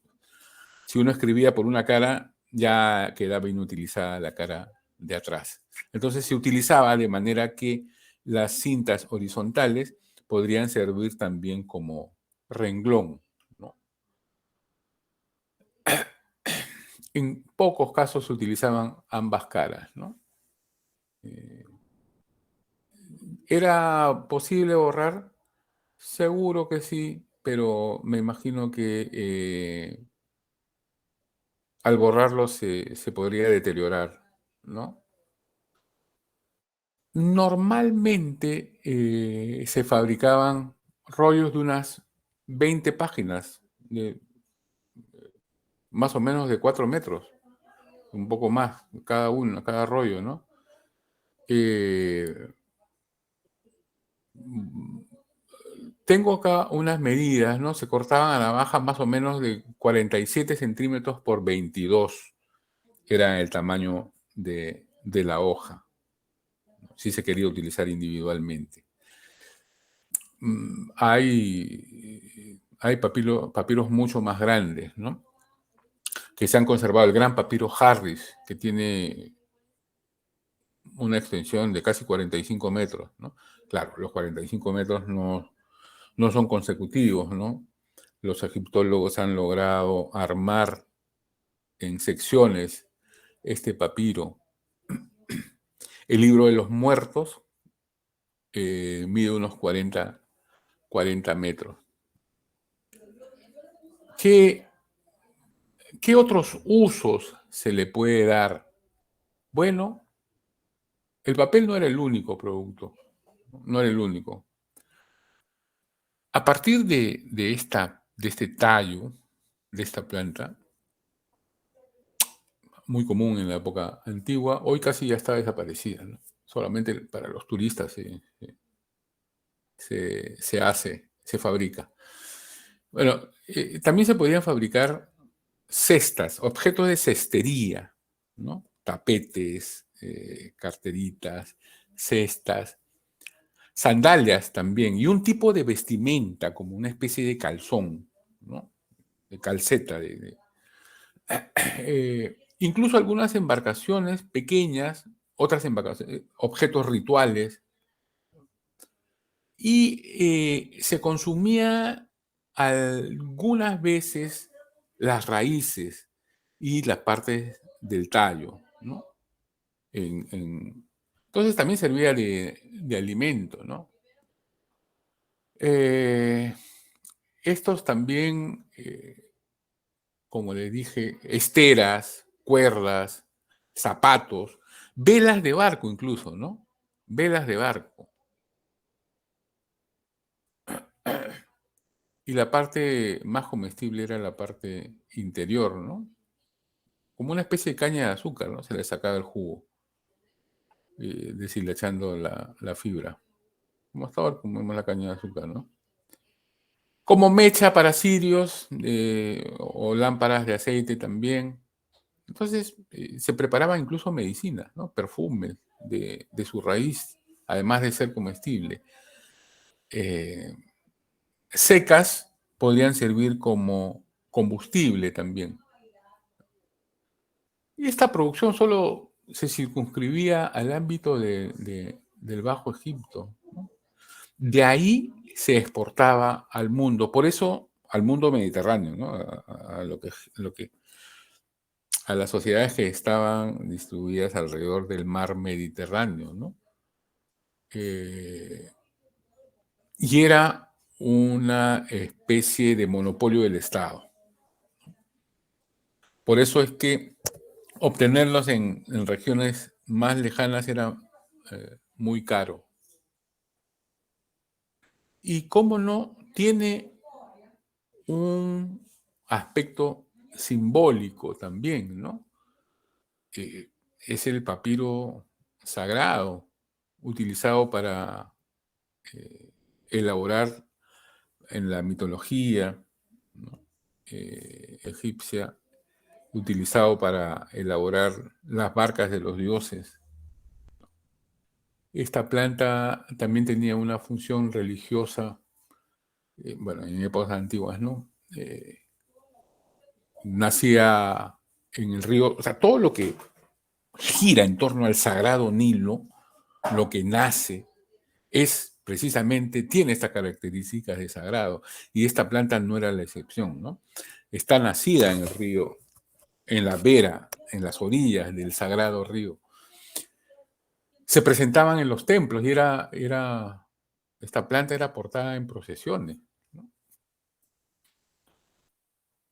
Si uno escribía por una cara, ya quedaba inutilizada la cara de atrás. Entonces se utilizaba de manera que las cintas horizontales podrían servir también como renglón, ¿no? En pocos casos se utilizaban ambas caras, ¿no? ¿Era posible borrar? Seguro que sí, pero me imagino que al borrarlo se podría deteriorar, ¿no? Normalmente se fabricaban rollos de unas 20 páginas, más o menos de 4 metros, un poco más, cada rollo, ¿no? Tengo acá unas medidas, ¿no? Se cortaban a navaja más o menos de 47 centímetros por 22, era el tamaño de la hoja, si se quería utilizar individualmente. Hay papiros mucho más grandes, ¿no? Que se han conservado. El gran papiro Harris, que tiene una extensión de casi 45 metros, ¿no? Claro, los 45 metros no son consecutivos, ¿no? Los egiptólogos han logrado armar en secciones este papiro. El libro de los muertos mide unos 40 metros. ¿Qué otros usos se le puede dar Bueno, el papel no era el único producto, no era el único. A partir de este tallo, de esta planta, muy común en la época antigua, hoy casi ya está desaparecida, ¿no? Solamente para los turistas se fabrica. Bueno, también se podían fabricar cestas, objetos de cestería, ¿no? Tapetes, carteritas, cestas, sandalias también, y un tipo de vestimenta, como una especie de calzón, ¿no? De calceta. Incluso algunas embarcaciones pequeñas, otras embarcaciones, objetos rituales, y se consumía algunas veces las raíces y las partes del tallo, ¿no? Entonces también servía de alimento, ¿no? Estos también, como les dije, esteras, cuerdas, zapatos, velas de barco incluso, ¿no? Velas de barco. Y la parte más comestible era la parte interior, ¿no? Como una especie de caña de azúcar, ¿no? Se le sacaba el jugo, deshilachando la fibra. Como hasta ahora comemos la caña de azúcar, ¿no? Como mecha para cirios o lámparas de aceite también. Entonces, se preparaba incluso medicina, ¿no? Perfumes de su raíz, además de ser comestible. Secas podrían servir como combustible también. Y esta producción solo se circunscribía al ámbito del Bajo Egipto, ¿no? De ahí se exportaba al mundo, por eso al mundo mediterráneo, ¿no? A las sociedades que estaban distribuidas alrededor del mar Mediterráneo, ¿no? Y era una especie de monopolio del Estado. Por eso es que obtenerlos en regiones más lejanas era muy caro. Y cómo no, tiene un aspecto simbólico también, ¿no? Es el papiro sagrado utilizado para elaborar en la mitología, ¿no? Egipcia, utilizado para elaborar las barcas de los dioses. Esta planta también tenía una función religiosa, bueno, en épocas antiguas, ¿no? Nacía en el río, o sea, todo lo que gira en torno al sagrado Nilo, lo que nace, es precisamente, tiene estas características de sagrado, y esta planta no era la excepción, ¿no? Está nacida en el río, en la vera, en las orillas del sagrado río. Se presentaban en los templos y esta planta era portada en procesiones, ¿no?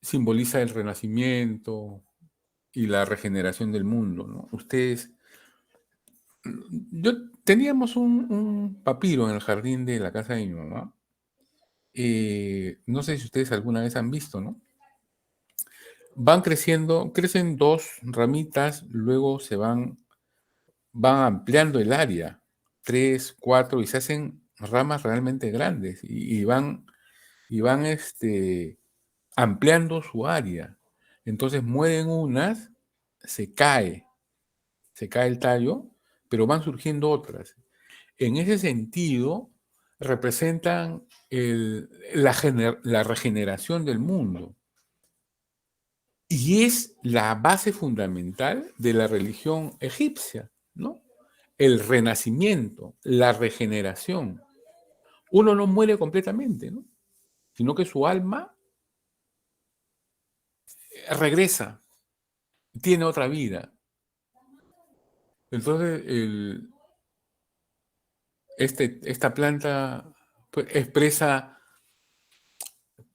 Simboliza el renacimiento y la regeneración del mundo, ¿no? Teníamos un papiro en el jardín de la casa de mi mamá. No sé si ustedes alguna vez han visto, ¿no? Van creciendo, crecen 2 ramitas, luego van ampliando el área, 3, 4, y se hacen ramas realmente grandes y van ampliando su área. Entonces mueren unas, se cae el tallo, pero van surgiendo otras. En ese sentido, representan la regeneración del mundo. Y es la base fundamental de la religión egipcia, ¿no? El renacimiento, la regeneración. Uno no muere completamente, ¿no? Sino que su alma regresa, tiene otra vida. Entonces, esta planta pues, expresa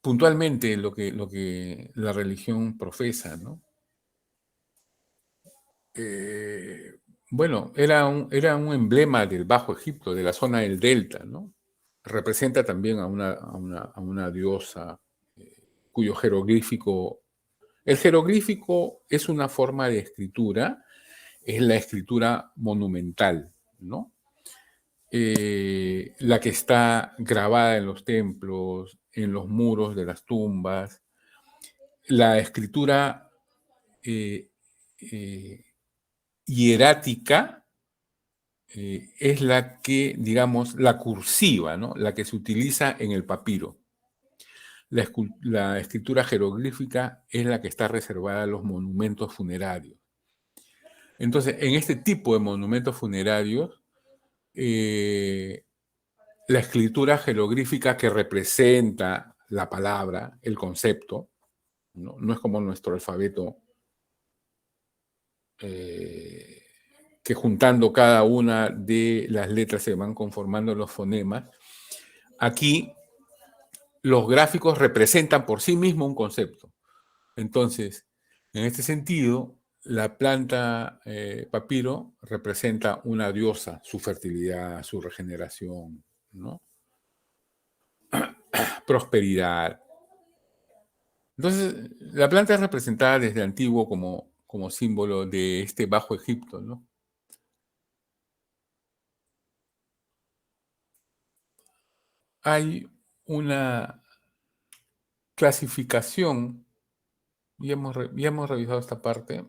puntualmente lo que la religión profesa, ¿no? Bueno, era un emblema del Bajo Egipto, de la zona del Delta, ¿no? Representa también a una diosa cuyo jeroglífico. El jeroglífico es una forma de escritura, es la escritura monumental, ¿no? La que está grabada en los templos, en los muros de las tumbas. La escritura eh, eh, hierática es la que, digamos, la cursiva, ¿no? La que se utiliza en el papiro. La escritura jeroglífica es la que está reservada a los monumentos funerarios. Entonces, en este tipo de monumentos funerarios, la escritura jeroglífica que representa la palabra, el concepto, no es como nuestro alfabeto, que juntando cada una de las letras se van conformando los fonemas. Aquí los gráficos representan por sí mismos un concepto. Entonces, en este sentido, la planta papiro representa una diosa, su fertilidad, su regeneración, ¿no? Prosperidad. Entonces, la planta es representada desde antiguo como símbolo de este Bajo Egipto, ¿no? Hay una clasificación, ya hemos revisado esta parte.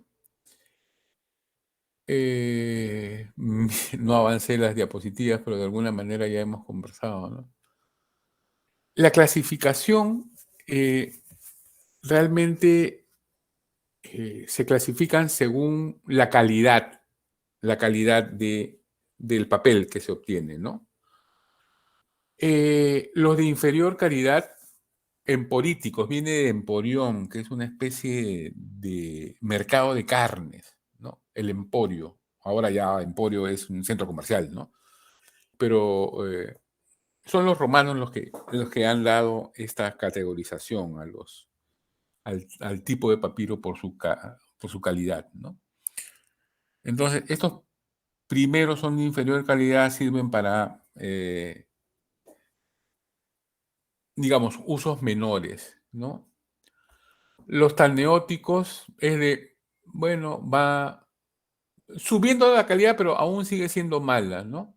No avancé las diapositivas, pero de alguna manera ya hemos conversado, ¿no? La clasificación realmente se clasifican según la calidad del papel que se obtiene, ¿no? Los de inferior calidad, emporíticos, viene de emporión, que es una especie de mercado de carnes, ¿no? El emporio. Ahora ya emporio es un centro comercial, ¿no? Pero son los romanos los que han dado esta categorización al tipo de papiro por su calidad, ¿no? Entonces, estos primeros son de inferior calidad, sirven para, digamos, usos menores, ¿no? Los talneóticos es de, bueno, va subiendo la calidad, pero aún sigue siendo mala, ¿no?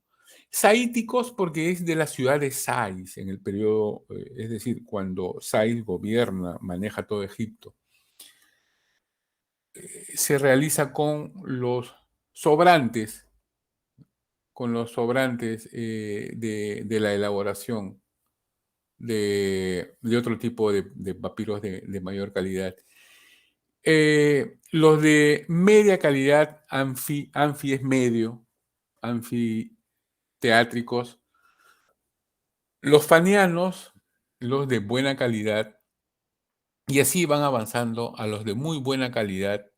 Saíticos porque es de la ciudad de Sais, en el periodo, es decir, cuando Sais gobierna, maneja todo Egipto. Se realiza con los sobrantes de la elaboración de otro tipo de papiros de mayor calidad. Los de media calidad, anfi es medio, anfiteátricos. Los fanianos, los de buena calidad, y así van avanzando a los de muy buena calidad.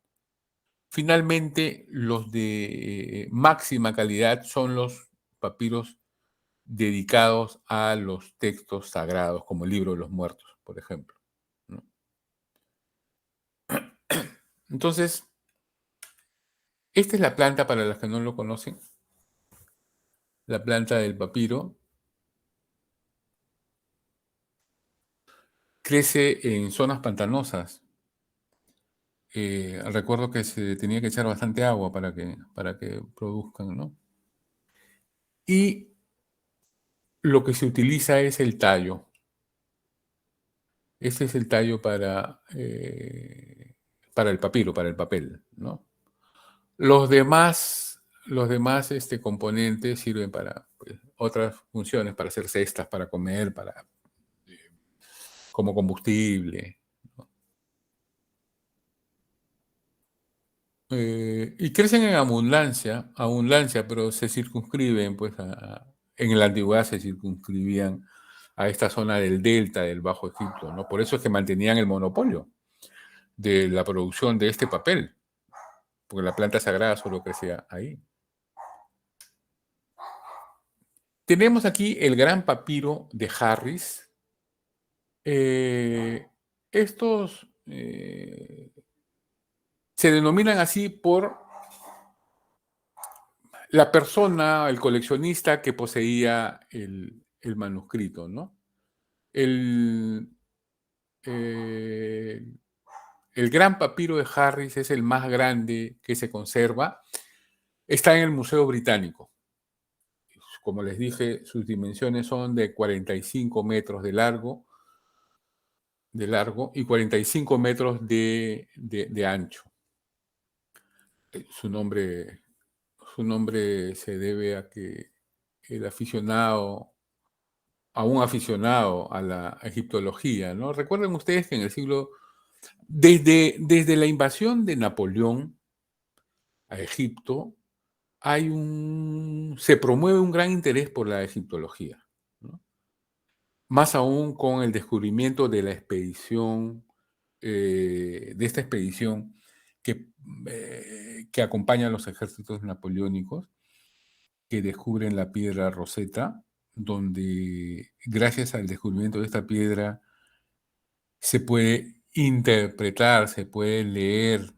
Finalmente, los de máxima calidad son los papiros dedicados a los textos sagrados, como el Libro de los Muertos, por ejemplo, ¿no? Entonces, esta es la planta, para los que no lo conocen, la planta del papiro. Crece en zonas pantanosas. Recuerdo que se tenía que echar bastante agua para que produzcan, ¿no? Y lo que se utiliza es el tallo. Este es el tallo para el papiro, para el papel, ¿no? Los demás componentes sirven para, pues, otras funciones, para hacer cestas, para comer, como combustible, ¿no? Y crecen en abundancia, pero se circunscriben, pues, en la antigüedad se circunscribían a esta zona del delta del Bajo Egipto, ¿no? Por eso es que mantenían el monopolio de la producción de este papel, porque la planta sagrada solo crecía ahí. Tenemos aquí el gran papiro de Harris. Estos se denominan así por la persona, el coleccionista que poseía el manuscrito, ¿no? El, eh, el gran papiro de Harris es el más grande que se conserva. Está en el Museo Británico. Como les dije, sus dimensiones son de 45 metros de largo y 45 metros de ancho. Su nombre se debe a que a un aficionado a la egiptología, ¿no? Recuerden ustedes que en el desde la invasión de Napoleón a Egipto, se promueve un gran interés por la egiptología, ¿no? Más aún con el descubrimiento de la expedición, de esta expedición que acompaña a los ejércitos napoleónicos, que descubren la piedra Rosetta, donde gracias al descubrimiento de esta piedra se puede interpretar, se puede leer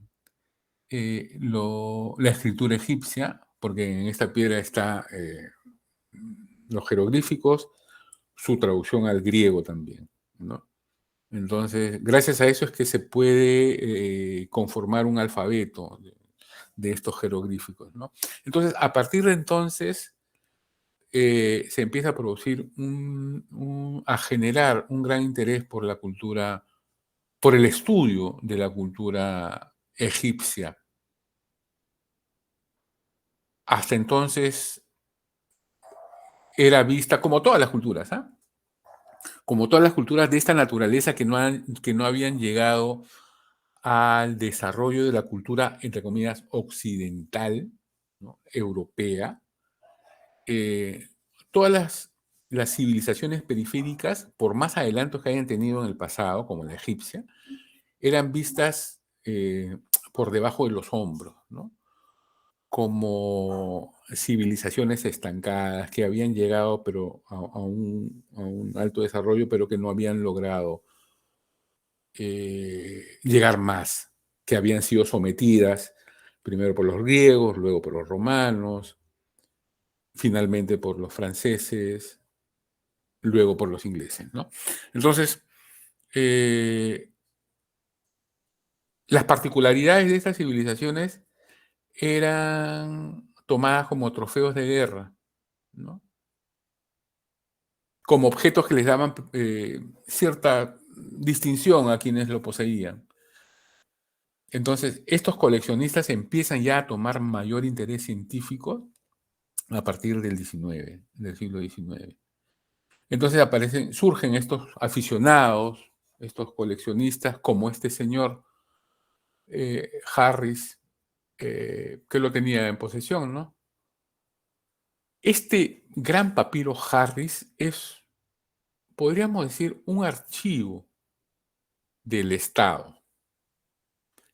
la escritura egipcia, porque en esta piedra está los jeroglíficos, su traducción al griego también, ¿no? Entonces, gracias a eso es que se puede conformar un alfabeto de estos jeroglíficos, ¿no? Entonces, a partir de entonces, se empieza a producir a generar un gran interés por la cultura, por el estudio de la cultura egipcia. Hasta entonces era vista como todas las culturas, ¿ah? Como todas las culturas de esta naturaleza que no habían llegado al desarrollo de la cultura, entre comillas, occidental, ¿no? Europea. Todas las civilizaciones periféricas, por más adelantos que hayan tenido en el pasado, como la egipcia, eran vistas por debajo de los hombros, ¿no? Como civilizaciones estancadas que habían llegado pero a un alto desarrollo, pero que no habían logrado llegar más, que habían sido sometidas primero por los griegos, luego por los romanos, finalmente por los franceses, luego por los ingleses, ¿no? Entonces, las particularidades de estas civilizaciones eran tomadas como trofeos de guerra, ¿no? Como objetos que les daban cierta distinción a quienes lo poseían. Entonces, estos coleccionistas empiezan ya a tomar mayor interés científico a partir del siglo XIX. Entonces surgen estos aficionados, estos coleccionistas, como este señor Harris, que lo tenía en posesión, ¿no? Este gran papiro Harris es, podríamos decir, un archivo del Estado.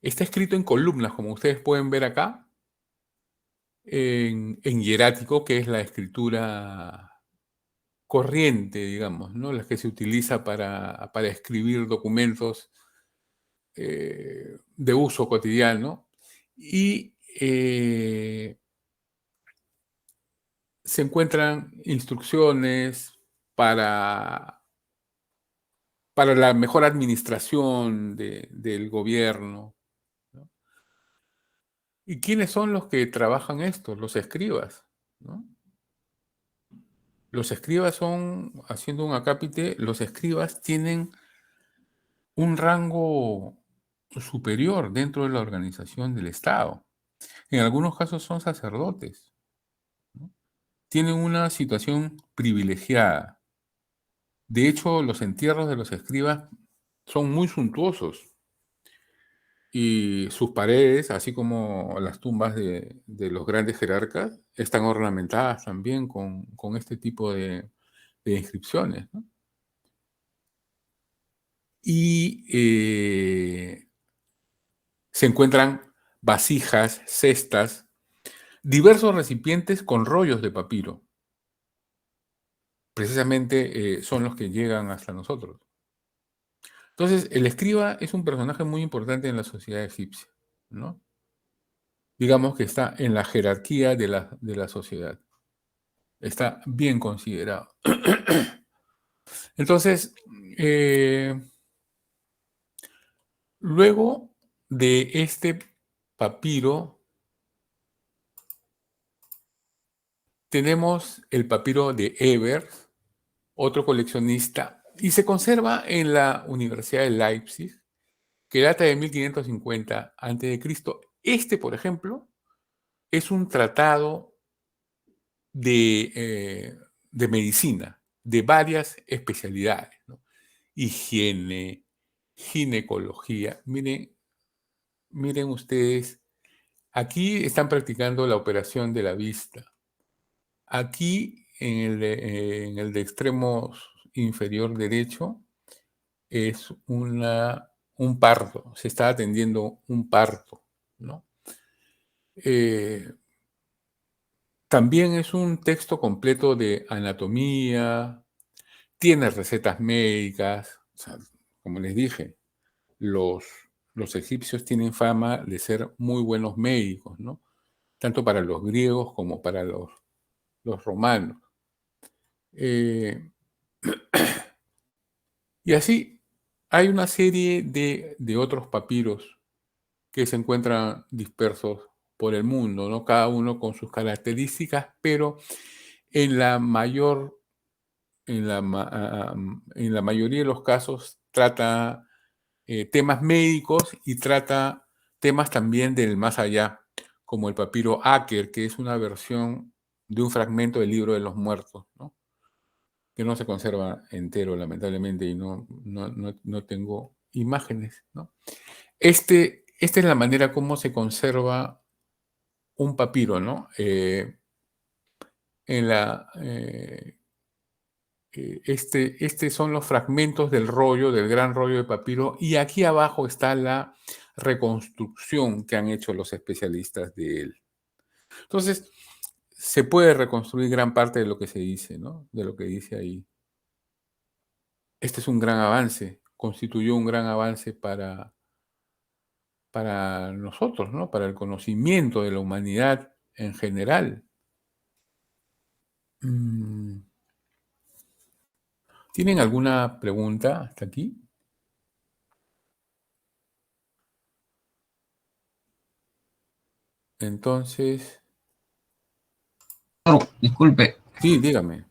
Está escrito en columnas, como ustedes pueden ver acá, en hierático, que es la escritura corriente, digamos, ¿no? La que se utiliza para escribir documentos de uso cotidiano. Y se encuentran instrucciones para la mejor administración del gobierno, ¿no? ¿Y quiénes son los que trabajan esto? Los escribas, ¿no? Los escribas son, haciendo un acápite, los escribas tienen un rango superior dentro de la organización del Estado. En algunos casos son sacerdotes, ¿no? Tienen una situación privilegiada. De hecho, los entierros de los escribas son muy suntuosos y sus paredes, así como las tumbas de los grandes jerarcas, están ornamentadas también con este tipo de inscripciones, ¿no? Y se encuentran vasijas, cestas, diversos recipientes con rollos de papiro. Precisamente son los que llegan hasta nosotros. Entonces, el escriba es un personaje muy importante en la sociedad egipcia, ¿no? digamos que está en la jerarquía de la sociedad. Está bien considerado. Entonces, luego de este papiro, tenemos el papiro de Ebers, otro coleccionista, y se conserva en la Universidad de Leipzig, que data de 1550 a.C. Este, por ejemplo, es un tratado de medicina, de varias especialidades, ¿no? Higiene, ginecología. Miren ustedes, aquí están practicando la operación de la vista. Aquí, en el de extremo inferior derecho, es un parto, se está atendiendo un parto, ¿no? También es un texto completo de anatomía, tiene recetas médicas, o sea, como les dije, los egipcios tienen fama de ser muy buenos médicos, ¿no? Tanto para los griegos como para los romanos. Eh, y así hay una serie de otros papiros que se encuentran dispersos por el mundo, ¿no? Cada uno con sus características, pero en la mayor, en la mayoría de los casos trata temas médicos y trata temas también del más allá, como el papiro Aker, que es una versión de un fragmento del libro de los muertos, ¿no? Que no se conserva entero, lamentablemente, y no tengo imágenes, ¿no? Esta es la manera como se conserva un papiro, ¿no? En la, son los fragmentos del rollo, del gran rollo de papiro, y aquí abajo está la reconstrucción que han hecho los especialistas de él. Entonces, se puede reconstruir gran parte de lo que se dice, ¿no? De lo que dice ahí. Este es un gran avance, constituyó un gran avance para nosotros, ¿no? Para el conocimiento de la humanidad en general. ¿Tienen alguna pregunta hasta aquí? Entonces... Disculpe, Sí, dígame.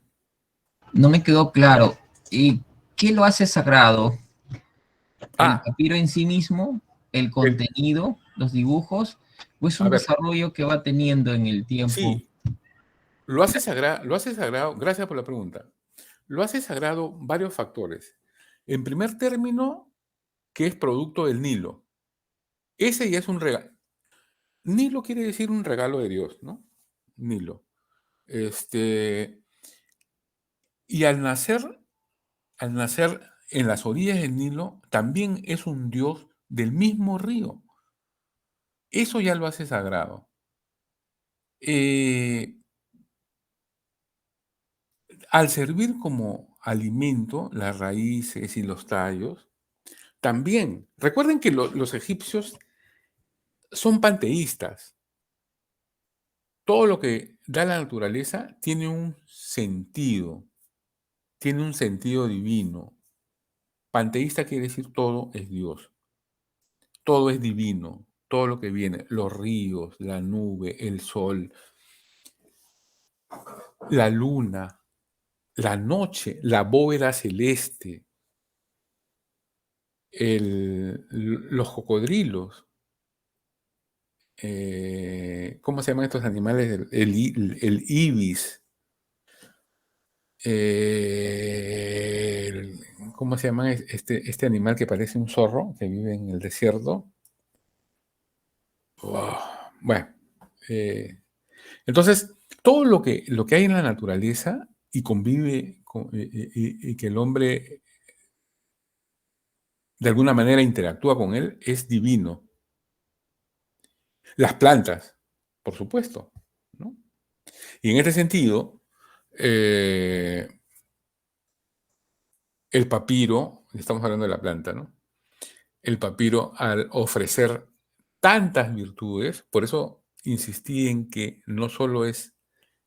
no me quedó claro. ¿Y qué lo hace sagrado? ¿El Ah, papiro en sí mismo, el contenido, los dibujos, o es a un ver, desarrollo que va teniendo en el tiempo? sí, lo hace sagrado, gracias por la pregunta. Lo hace sagrado varios factores. En primer término, que es producto del Nilo. Ese ya es un regalo. Nilo quiere decir un regalo de Dios, ¿no? Nilo. Y al nacer en las orillas del Nilo, también es un Dios del mismo río. Eso ya lo hace sagrado. Al servir como alimento las raíces y los tallos, también, recuerden que los egipcios son panteístas. Todo lo que da la naturaleza tiene un sentido divino. Panteísta quiere decir todo es Dios, todo es divino, todo lo que viene, los ríos, la nube, el sol, la luna, la noche, la bóveda celeste, los cocodrilos, ¿cómo se llaman estos animales? El ibis, ¿cómo se llama este animal que parece un zorro que vive en el desierto? Bueno, entonces todo lo que hay en la naturaleza y convive y que el hombre de alguna manera interactúa con él es divino. Las plantas, por supuesto, ¿no? Y en este sentido, el papiro, estamos hablando de la planta, ¿no? El papiro, al ofrecer tantas virtudes, por eso insistí en que no solo es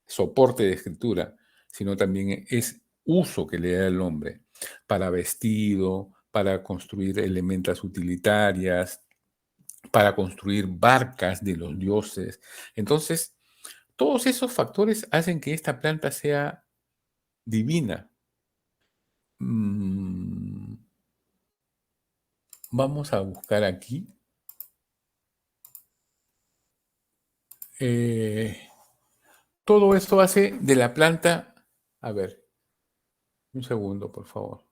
soporte de escritura, sino también es uso que le da el hombre para vestido, para construir elementos utilitarias, para construir barcas de los dioses. Entonces, todos esos factores hacen que esta planta sea divina. Vamos a buscar aquí. Todo esto hace de la planta... A ver, un segundo, por favor.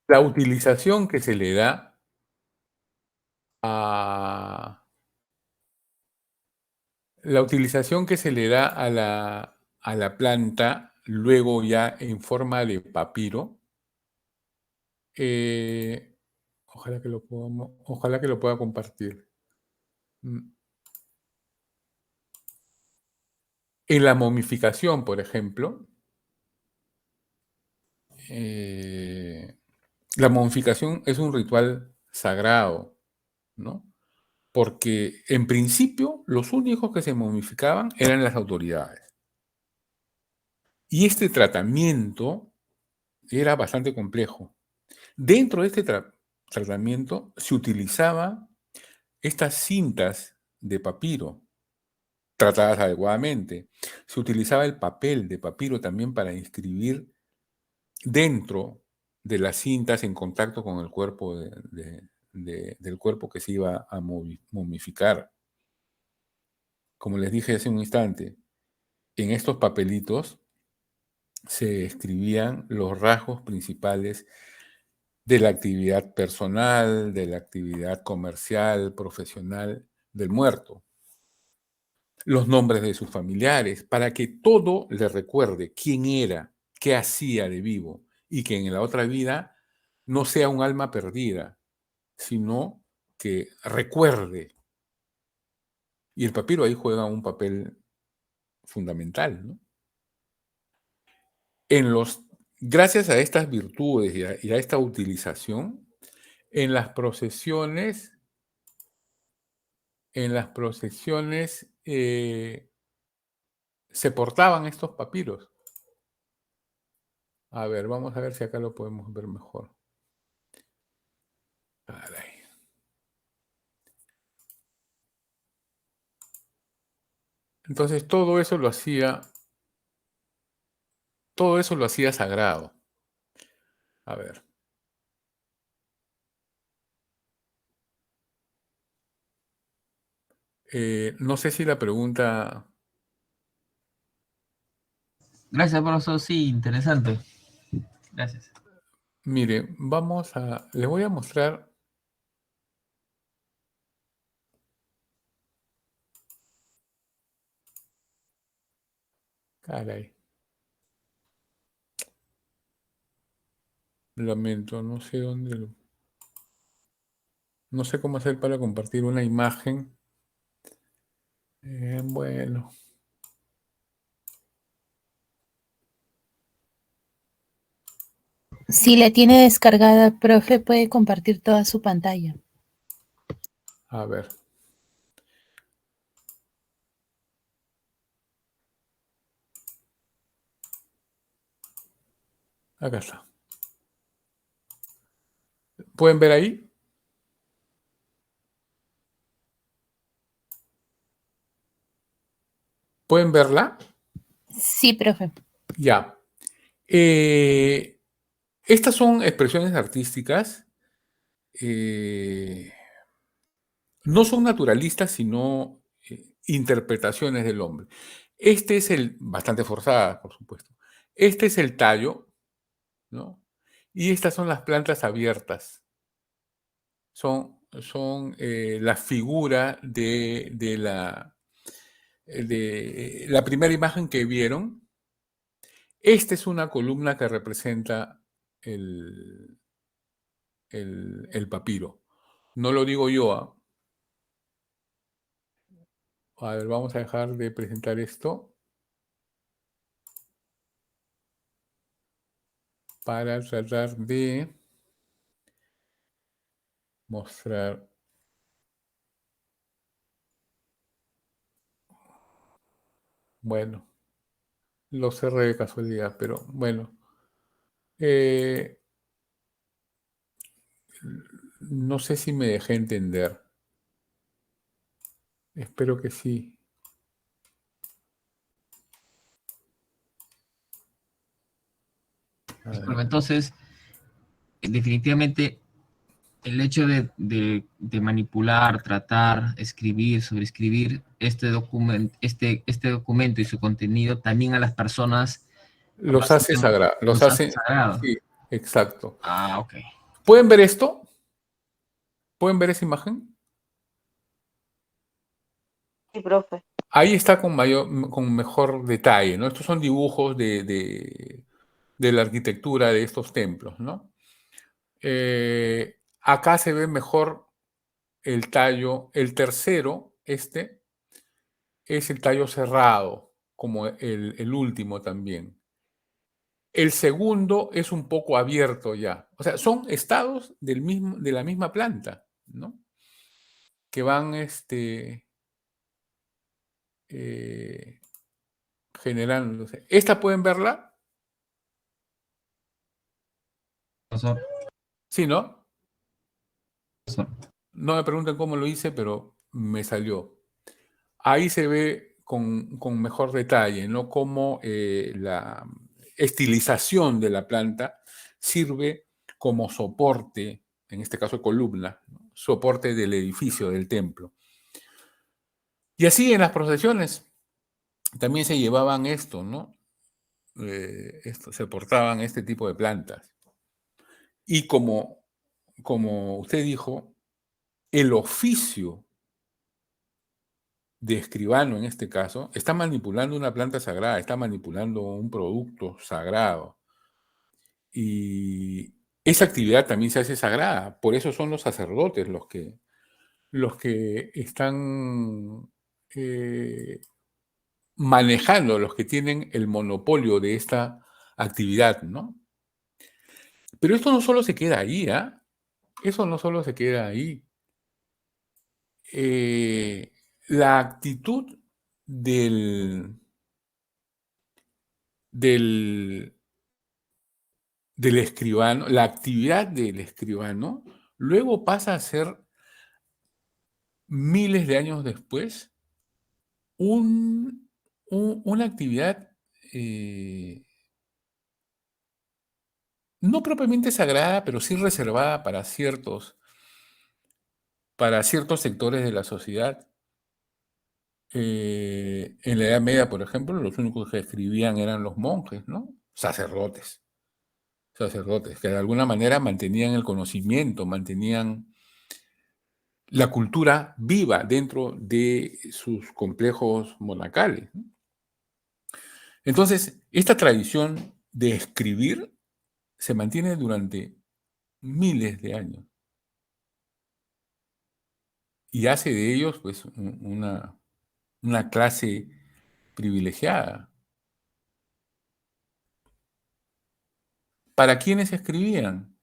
La utilización que se le da a... La utilización que se le da a la planta, luego ya en forma de papiro, ojalá que lo pueda compartir. En la momificación, por ejemplo, la momificación es un ritual sagrado, ¿no? Porque en principio los únicos que se momificaban eran las autoridades. Y este tratamiento era bastante complejo. Dentro de este tratamiento se utilizaban estas cintas de papiro tratadas adecuadamente. Se utilizaba el papel de papiro también para inscribir dentro de las cintas en contacto con el cuerpo del cuerpo que se iba a momificar. Como les dije hace un instante, en estos papelitos se escribían los rasgos principales de la actividad personal, de la actividad comercial, profesional del muerto, los nombres de sus familiares, para que todo le recuerde quién era, qué hacía de vivo, y que en la otra vida no sea un alma perdida, sino que recuerde. Y el papiro ahí juega un papel fundamental, ¿no? Gracias a estas virtudes y a esta utilización, en las procesiones se portaban estos papiros. A ver, vamos a ver si acá lo podemos ver mejor. Caray. Entonces todo eso lo hacía sagrado. A ver. No sé si la pregunta... Gracias, profesor. Sí, interesante. Gracias. Mire, les voy a mostrar... Caray. Lamento, no sé dónde... No sé cómo hacer para compartir una imagen. Bueno. Si la tiene descargada, profe, puede compartir toda su pantalla. A ver. Acá está. ¿Pueden ver ahí? ¿Pueden verla? Sí, profe. Ya. Estas son expresiones artísticas. No son naturalistas, sino interpretaciones del hombre. Este es bastante forzada, por supuesto. Este es el tallo, ¿no? Y estas son las plantas abiertas. Son la figura de la primera imagen que vieron. Esta es una columna que representa el papiro. No lo digo yo. A ver, vamos a dejar de presentar esto. para tratar de mostrar. Bueno, lo cerré de casualidad, pero bueno. No sé si me dejé entender. Espero que sí. A ver. Disculpa, entonces, definitivamente el hecho de manipular, tratar, escribir, sobreescribir este documento y su contenido también a las personas Los hace sagrados. Los hace sagrados. Sí, exacto. Ah, ok. ¿Pueden ver esto? ¿Pueden ver esa imagen? Sí, profe. Ahí está con mejor detalle, ¿no? Estos son dibujos de la arquitectura de estos templos, ¿no? Acá se ve mejor el tallo. El tercero, este, es el tallo cerrado, como el último también. El segundo es un poco abierto ya. O sea, son estados de la misma planta, ¿no? Que van generándose. ¿Esta pueden verla? Profesor, Sí, ¿no? profesor. No me pregunten cómo lo hice, pero me salió. Ahí se ve con mejor detalle, ¿no? Cómo la estilización de la planta sirve como soporte, en este caso columna, ¿no? Soporte del edificio, del templo. Y así en las procesiones también se llevaban esto, ¿no? Se portaban este tipo de plantas. Y como usted dijo, el oficio de escribano, en este caso, está manipulando una planta sagrada, está manipulando un producto sagrado. Y esa actividad también se hace sagrada. Por eso son los sacerdotes los que están manejando, los que tienen el monopolio de esta actividad, ¿no? Pero esto no solo se queda ahí, ¿ah? Eso no solo se queda ahí. La actitud del escribano, la actividad del escribano, luego pasa a ser, miles de años después, una actividad no propiamente sagrada, pero sí reservada para ciertos sectores de la sociedad. En la Edad Media, por ejemplo, los únicos que escribían eran los monjes, ¿no? Sacerdotes, que de alguna manera mantenían el conocimiento, mantenían la cultura viva dentro de sus complejos monacales, ¿no? Entonces, esta tradición de escribir se mantiene durante miles de años y hace de ellos, pues, una clase privilegiada. ¿Para quiénes escribían?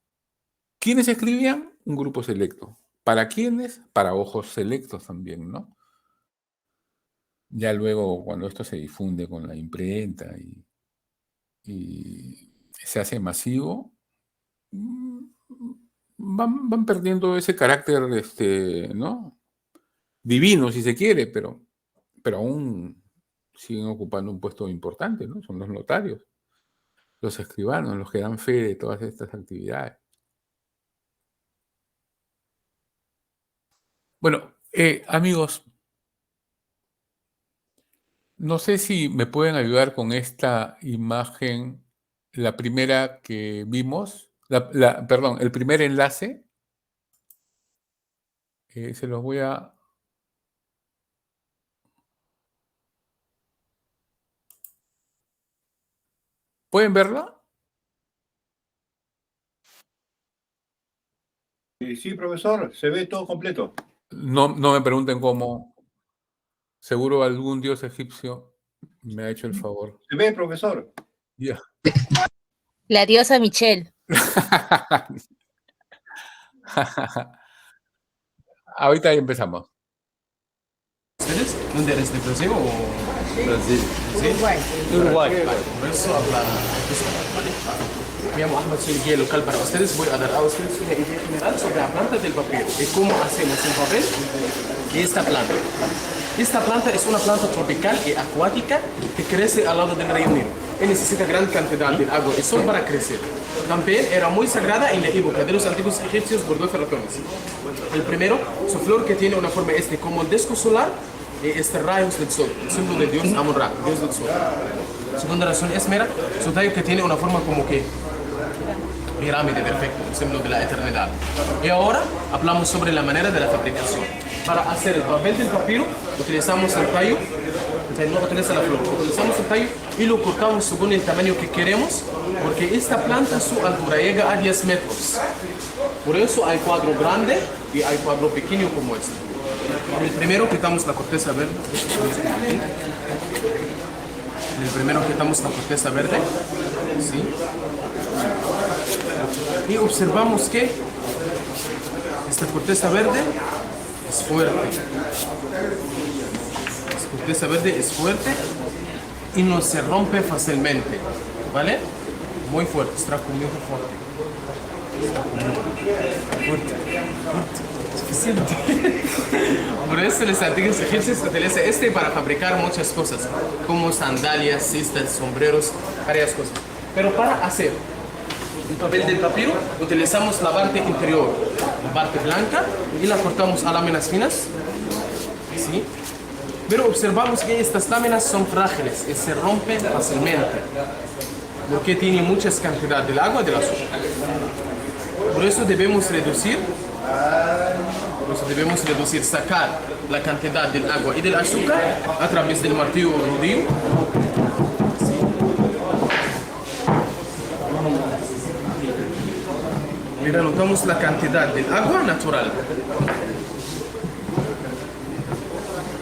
¿Quiénes escribían? Un grupo selecto. ¿Para quiénes? Para ojos selectos también, ¿no? Ya luego, cuando esto se difunde con la imprenta y se hace masivo, van perdiendo ese carácter, ¿no? Divino, si se quiere, pero aún siguen ocupando un puesto importante, ¿no? Son los notarios, los escribanos, los que dan fe de todas estas actividades. Bueno, amigos, no sé si me pueden ayudar con esta imagen, la primera que vimos, perdón, el primer enlace. Se los voy a... ¿Pueden verla? Sí, profesor, se ve todo completo. No me pregunten cómo. Seguro algún dios egipcio me ha hecho el favor. Se ve, profesor. Ya. La diosa Michelle. Ahorita ya empezamos. ¿Ustedes? ¿Dónde eres? ¿De Brasil o...? Brasil. ¿Sí? Uruguay. Por eso habla ¿vale? Me llamo Ahmed, soy guía local para ustedes. Voy a dar a ustedes una idea general sobre la planta del papiro y cómo hacemos el papel de esta planta. Esta planta es una planta tropical y acuática que crece al lado del río Nilo y necesita gran cantidad de agua y sol para crecer. También era muy sagrada en la época de los antiguos egipcios por dos razones. El primero, su flor que tiene una forma como el disco solar y rayos del sol, símbolo del dios Amon-Ra, dios del sol. Segunda razón es mera, su tallo que tiene una forma como que pirámide perfecto, símbolo de la eternidad. Y ahora hablamos sobre la manera de la fabricación. Para hacer el papel del papiro utilizamos el tallo, no utiliza la flor, utilizamos el tallo y lo cortamos según el tamaño que queremos, porque esta planta su altura llega a 10 metros. Por eso hay cuadro grande y hay cuadro pequeño como este. En el primero quitamos la corteza verde. En el primero quitamos la corteza verde. ¿Sí? Y observamos que esta corteza verde es fuerte. Esta corteza verde es fuerte y no se rompe fácilmente. ¿Vale? Muy fuerte, está muy fuerte. Suficiente. Por eso los antiguos egipcios utilizan este para fabricar muchas cosas, como sandalias, cestas, sombreros, varias cosas. Pero para hacer el papel del papiro utilizamos la parte interior, la parte blanca, y la cortamos a láminas finas. ¿Sí? Pero observamos que estas láminas son frágiles y se rompen fácilmente, porque tiene muchas cantidades del agua y del azúcar. Por eso debemos reducir, sacar la cantidad del agua y del azúcar a través del martillo o rodillo. ¿Sí? Mira, notamos la cantidad del agua natural.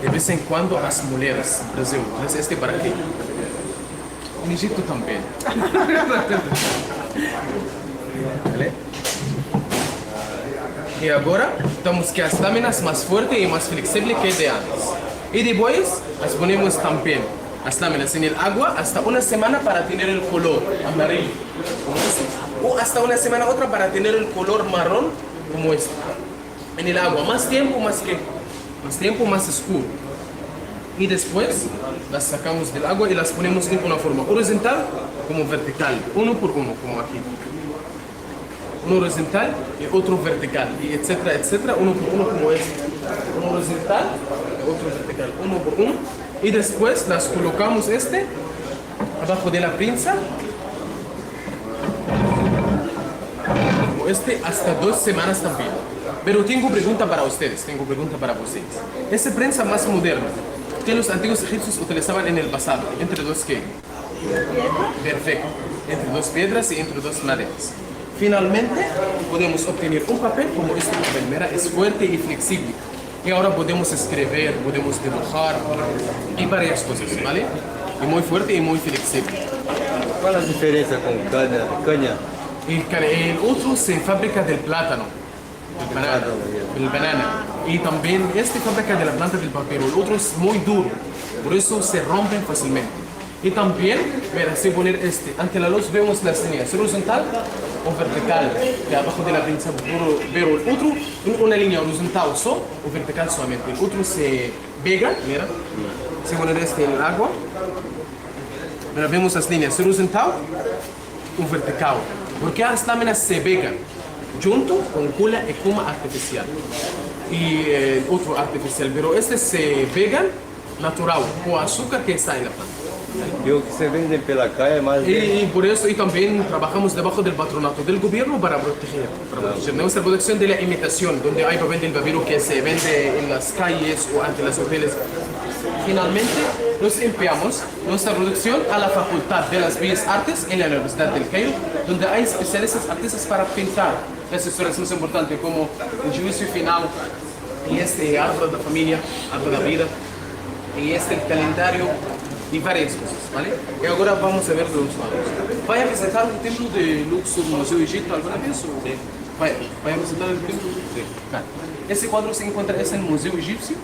De vez en cuando las moleras, Brasil, ¿es para qué? En Egipto también. ¿Vale? Y ahora damos que las láminas más fuertes y más flexibles que de antes. Y después las ponemos también, las láminas en el agua hasta una semana para tener el color amarillo, como este. O hasta una semana otra para tener el color marrón, como este. En el agua, más tiempo, más oscuro. Y después las sacamos del agua y las ponemos en una forma horizontal como vertical, uno por uno, como aquí. Uno horizontal y otro vertical, y etcétera, etcétera, uno por uno como este. Uno horizontal y otro vertical, uno por uno. Y después las colocamos abajo de la prensa, como hasta 2 semanas también. Pero tengo pregunta para ustedes, Esa prensa más moderna que los antiguos egipcios utilizaban en el pasado, ¿entre dos qué? Perfecto, entre 2 piedras y entre 2 maderas. Finalmente, podemos obtener un papel como este papel. Mira, es fuerte y flexible. Y ahora podemos escribir, podemos dibujar y varias cosas, ¿vale? Y muy fuerte y muy flexible. ¿Cuál es la diferencia con caña? El otro se fabrica del plátano, el banana. Y también fábrica de la planta del papiro. El otro es muy duro, por eso se rompen fácilmente. Y también, mira, si poner ante la luz vemos las líneas horizontal o vertical, de abajo de la prensa, pero el otro, una línea horizontal o vertical solamente. El otro se pega, mira, si poner en el agua, mira, vemos las líneas horizontal o vertical, porque las láminas se pegan junto con cola y coma artificial. Y el otro artificial, pero se pegan natural, con azúcar que está en la planta. E o que se vende pela calle más y por eso y también trabajamos debajo del patronato del gobierno para proteger nuestra producción de la imitación, donde hay papel del papiro que se vende en las calles o ante los hoteles. Finalmente, nos enviamos nuestra producción a la Facultad de las Bellas Artes en la Universidad del Cairo, donde hay especialistas artistas para pintar las historias más importantes, como el juicio final, y árbol de la familia, árbol de la vida, y el calendario y varias cosas, ¿vale? Y ahora vamos a ver los cuadros. ¿Vaya a visitar el templo de Luxor, Museo de Egipto alguna vez? Sí. ¿Vaya a visitar el templo? Sí. Vale. Ese cuadro se encuentra en el Museo Egipcio.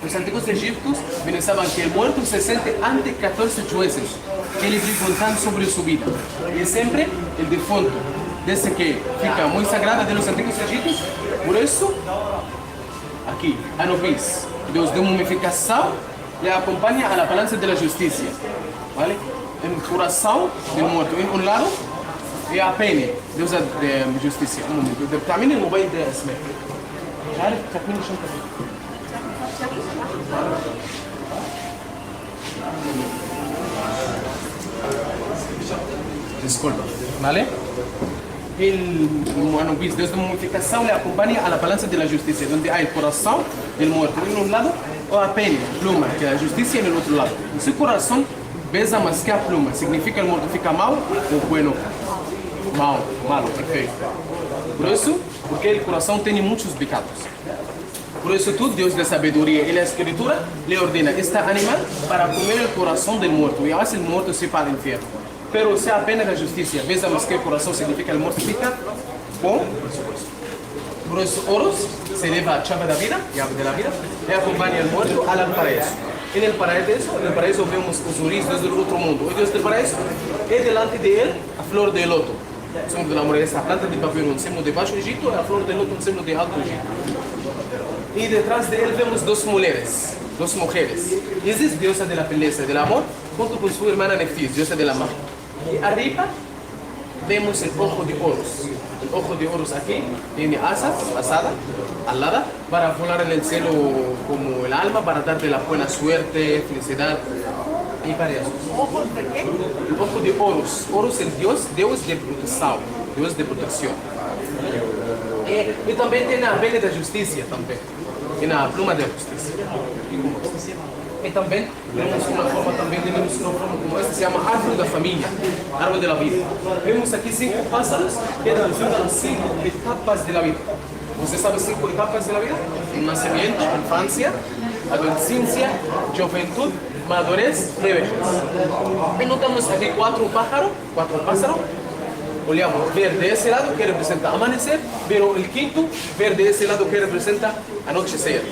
Los antiguos egipcios pensaban que el muerto se siente ante 14 jueces que le preguntan sobre su vida. Y siempre el difunto, desde que fica muy sagrada de los antiguos egipcios, por eso, aquí, Anubis, Dios de mumificación, le acompaña a la balanza de la justicia. ¿Vale? En el corazón del muerto, en un lado, y a pene, Dios de justicia. Un momento. También el mobile de Esmer. Disculpa, ¿vale? El Anubis, Dios de mumificación, le acompaña a la balanza de la justicia, donde hay el corazón del muerto en un lado, o a pene, pluma, que es la justicia en el otro lado. Su corazón pesa más que a pluma, significa el muerto fica mal o bueno. Mal, malo, perfecto. Por eso, porque el corazón tiene muchos pecados. Por eso tú, Dios de sabiduría y la escritura, le ordena a este animal para comer el corazón del muerto y hace el muerto se para el infierno. Pero si apenas la justicia pesa más que el corazón, significa el muerto fica bom, por eso Oros se lleva a chave de la vida, y acompaña al muerto al paraíso. En el paraíso vemos Osiris desde el otro mundo. Y Dios del paraíso es delante de él a flor de loto. Somos de la morena, esa planta de papiro en símbolo de Bajo Egipto y a flor de loto en símbolo de Alto Egipto. Y detrás de él vemos dos mujeres. Isis, diosa de la belleza y del amor, junto con su hermana Neftis, diosa del amor. Y arriba vemos el ojo de Horus. El ojo de Horus aquí tiene asas, alada, para volar en el cielo como el alma, para darte la buena suerte, felicidad y varias cosas. El ojo de Horus. Horus es el Dios de protección, Dios de protección. Y también tiene la vela de justicia, también. Tiene la pluma de justicia. Y también tenemos una forma como esta, se llama árbol de la familia, árbol de la vida. Vemos aquí 5 pájaros que representan las 5 etapas de la vida. ¿Usted sabe 5 etapas de la vida? El nacimiento, infancia, adolescencia, juventud, madurez y vejez. Y notamos aquí 4 pájaros. Olhamos, ver de ese lado que representa amanecer, pero el quinto, ver de ese lado que representa anochecer.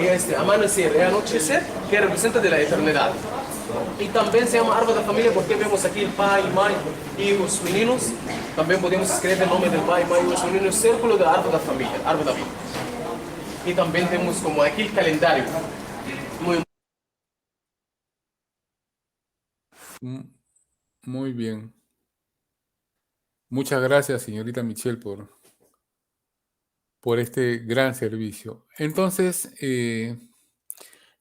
Y este amanecer y anochecer que representa de la eternidad. Y también se llama árbol de familia porque vemos aquí el pai, mãe y los meninos. También podemos escribir el nombre del pai, mãe y los meninos, círculo del árbol de familia, árbol de vida. Y también tenemos como aquí el calendario. Muy bien. Muchas gracias, señorita Michelle, por este gran servicio. Entonces,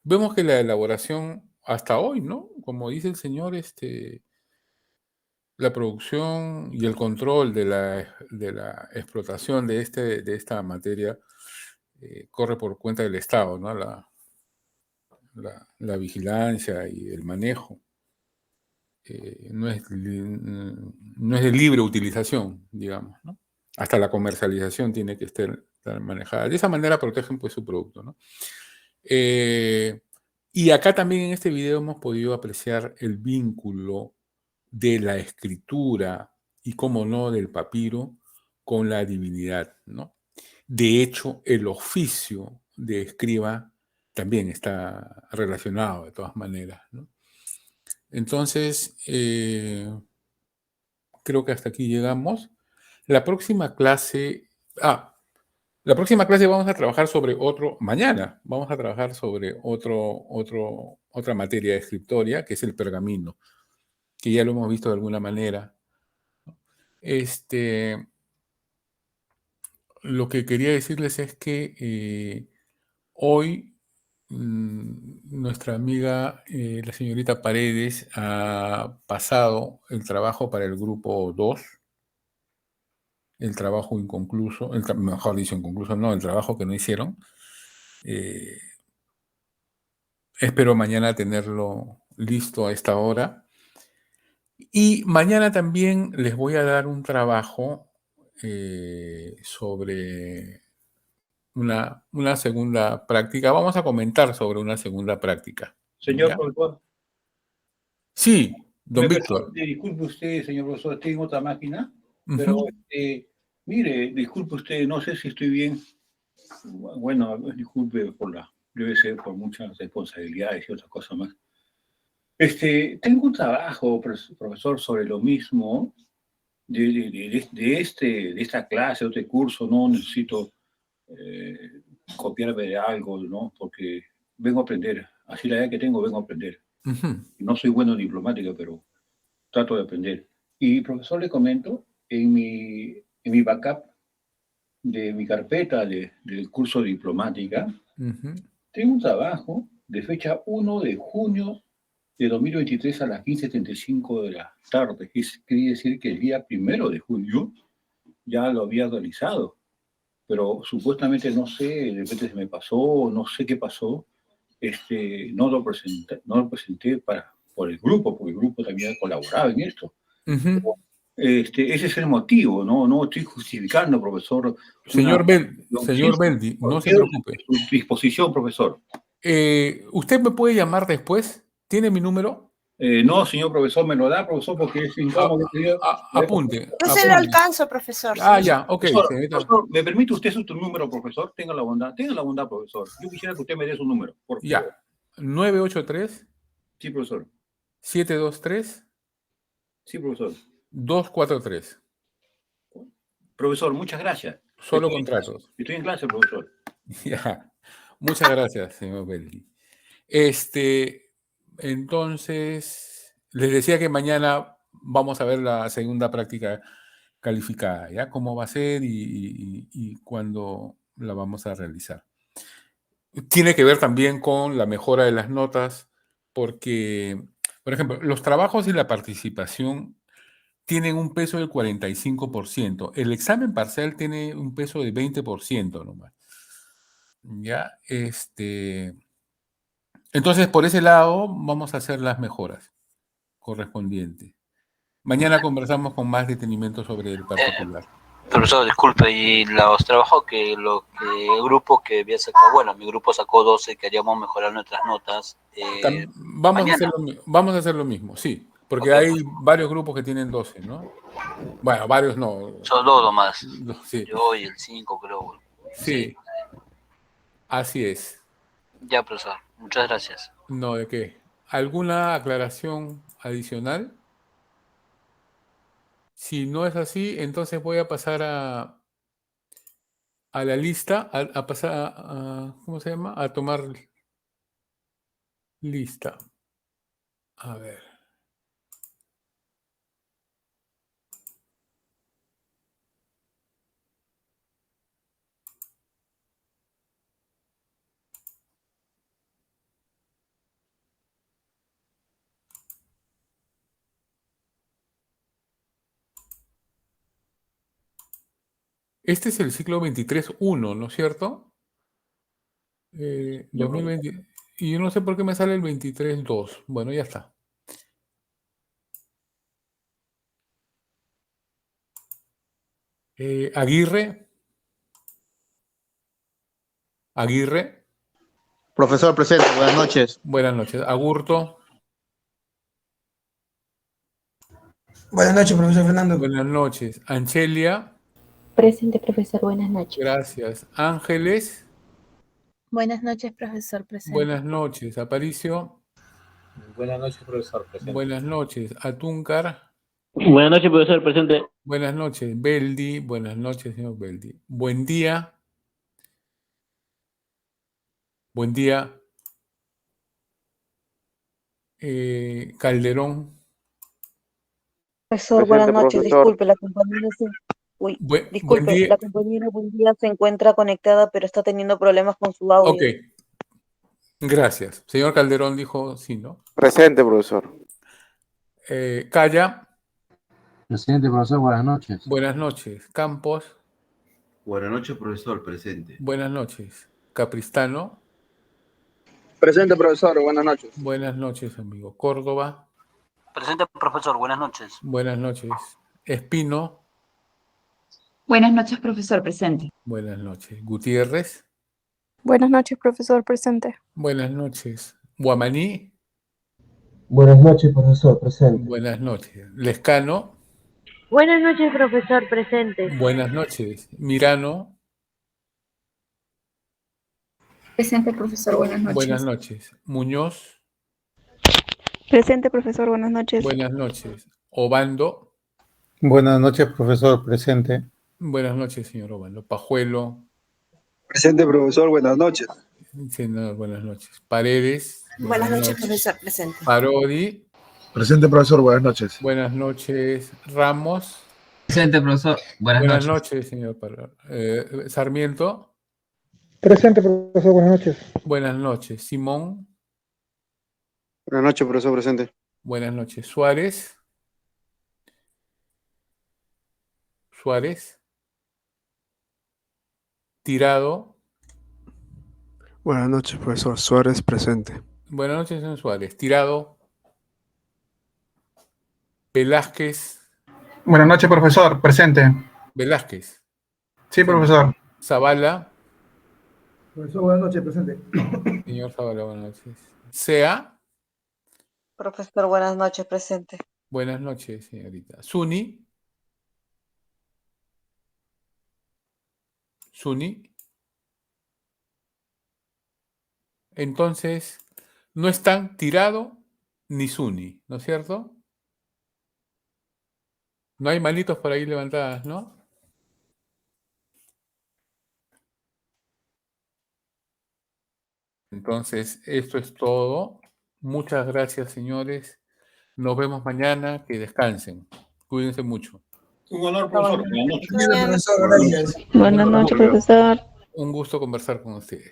vemos que la elaboración hasta hoy, ¿no? Como dice el señor, la producción y el control de la explotación de esta materia corre por cuenta del Estado, ¿no? La vigilancia y el manejo. No es de libre utilización, digamos, ¿no? Hasta la comercialización tiene que estar manejada. De esa manera protegen pues su producto, ¿no? Y acá también en este video hemos podido apreciar el vínculo de la escritura y, cómo no, del papiro con la divinidad, ¿no? De hecho, el oficio de escriba también está relacionado de todas maneras, ¿no? Entonces, creo que hasta aquí llegamos. La próxima clase vamos a trabajar sobre mañana vamos a trabajar sobre otra materia escritoria, que es el pergamino, que ya lo hemos visto de alguna manera. Lo que quería decirles es que hoy nuestra amiga, la señorita Paredes, ha pasado el trabajo para el grupo 2, el trabajo inconcluso, mejor dicho, inconcluso no, el trabajo que no hicieron. Espero mañana tenerlo listo a esta hora. Y mañana también les voy a dar un trabajo sobre una segunda práctica. Vamos a comentar sobre una segunda práctica. Señor ¿Ya? profesor, Sí, don Profesor, Víctor. disculpe usted, señor profesor, estoy en otra máquina, pero mire, disculpe usted, no sé si estoy bien. Bueno, disculpe debe ser por muchas responsabilidades y otras cosas más. Tengo un trabajo, profesor, sobre lo mismo de esta clase, de este curso. No necesito copiarme de algo, ¿no? Porque vengo a aprender. Así la edad que tengo, vengo a aprender. No soy bueno en diplomática, pero trato de aprender. Y, profesor, le comento, en mi backup de mi carpeta del curso de diplomática, tengo un trabajo de fecha 1 de junio de 2023 a las 15:75 de la tarde. Quiere decir que el día 1 de junio ya lo había realizado, pero supuestamente no sé, de repente se me pasó, no sé qué pasó. No lo presenté por el grupo, porque el grupo también ha colaborado en esto. Ese es el motivo, no estoy justificando, profesor. Señor Beldi, no se preocupe. A su disposición, profesor. ¿Usted me puede llamar después? ¿Tiene mi número? No, señor profesor, me lo da, profesor, porque es incómodo. Apunte. Yo se lo alcanzo, profesor. Ah, sí. ya, ok. Profesor, ¿me permite usted su número, profesor? Tenga la bondad, profesor. Yo quisiera que usted me dé su número, por favor. Ya, 983. Sí, profesor. 723. Sí, profesor. 243. Profesor, muchas gracias. Solo contratos. Estoy en clase, profesor. Ya. Muchas gracias, señor Beldi. Entonces, les decía que mañana vamos a ver la segunda práctica calificada, ¿ya? Cómo va a ser y cuándo la vamos a realizar. Tiene que ver también con la mejora de las notas, porque, por ejemplo, los trabajos y la participación tienen un peso del 45%. El examen parcial tiene un peso de 20% nomás. ¿Ya? Entonces, por ese lado, vamos a hacer las mejoras correspondientes. Mañana conversamos con más detenimiento sobre el particular. Profesor, disculpe, y los trabajos el grupo que había sacado, bueno, mi grupo sacó 12, queríamos mejorar nuestras notas. Vamos a hacer lo mismo, sí, porque hay varios grupos que tienen 12, ¿no? Bueno, varios no. Son 2 nomás. Sí. Yo y el 5, creo. Sí, así es. Ya, profesor, muchas gracias. No, ¿de qué? ¿Alguna aclaración adicional? Si no es así, entonces voy a pasar a la lista, a pasar a, ¿cómo se llama? A tomar lista. A ver. Este es el ciclo 23.1, ¿no es cierto? 2020. Y yo no sé por qué me sale el 23.2. Bueno, ya está. Aguirre. Profesor presente, buenas noches. Buenas noches. Agurto. Buenas noches, profesor Fernando. Buenas noches. Anchelia. Presente, profesor, buenas noches. Gracias. Ángeles. Buenas noches, profesor presente. Buenas noches. Aparicio. Buenas noches, profesor presente. Buenas noches. Atúncar. Buenas noches, profesor presente. Buenas noches. Beldi. Buenas noches, señor Beldi. Buen día. Buen día. Calderón. Profesor, buenas noches. Disculpe, la compañera la compañera Buen día se encuentra conectada, pero está teniendo problemas con su audio. Ok. Gracias. Señor Calderón dijo sí, ¿no? Presente, profesor. Calla. Presente, profesor, buenas noches. Buenas noches. Campos. Buenas noches, profesor, presente. Buenas noches. Capristano. Presente, profesor, buenas noches. Buenas noches, amigo. Córdoba. Presente, profesor, buenas noches. Buenas noches. Espino. Buenas noches, profesor, presente. Buenas noches. Gutiérrez. Buenas noches, profesor, presente. Buenas noches. Guamaní. Buenas noches, profesor, presente. Buenas noches. Lescano. Buenas noches, profesor, presente. Buenas noches. Mirano. Presente, profesor, buenas noches. Buenas noches. Muñoz. Presente, profesor, buenas noches. Buenas noches. Obando. Buenas noches, profesor, presente. Buenas noches, señor Obando. Pajuelo. Presente, profesor, buenas noches. Señor, buenas noches. Paredes. Buenas noches, profesor, presente. Parodi. Presente, profesor, buenas noches. Buenas noches. Ramos. Presente, profesor. Buenas noches, señor Sarmiento. Presente, profesor, buenas noches. Buenas noches. Simón. Buenas noches, profesor, presente. Buenas noches. Suárez. Suárez. Tirado. Buenas noches, profesor. Suárez, presente. Buenas noches, señor Suárez. Tirado. Velázquez. Buenas noches, profesor, presente. Velázquez. Sí, profesor. Zavala. Profesor, buenas noches, presente. Señor Zavala, buenas noches. Sea. Profesor, buenas noches, presente. Buenas noches, señorita. Zuni. Zuni. Entonces, no están Tirado ni Zuni, ¿no es cierto? No hay manitos por ahí levantadas, ¿no? Entonces, esto es todo. Muchas gracias, señores. Nos vemos mañana. Que descansen. Cuídense mucho. Un honor, profesor. Buenas noches. Profesor, gracias. Buenas noches, profesor. Un gusto conversar con ustedes.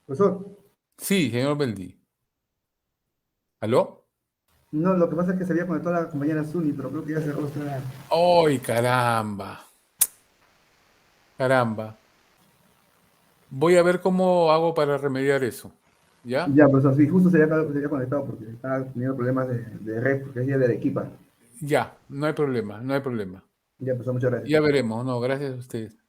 Profesor. Sí, señor Beldi. ¿Aló? No, lo que pasa es que se había conectado la compañera Zuni, pero creo que ya cerró esta. ¡Ay, caramba! Caramba. Voy a ver cómo hago para remediar eso. ¿Ya? Ya, profesor, sí, justo se había conectado porque estaba teniendo problemas de red, porque es día de Arequipa. Ya, no hay problema, no hay problema. Ya, profesor, muchas gracias. Ya veremos, no, gracias a ustedes.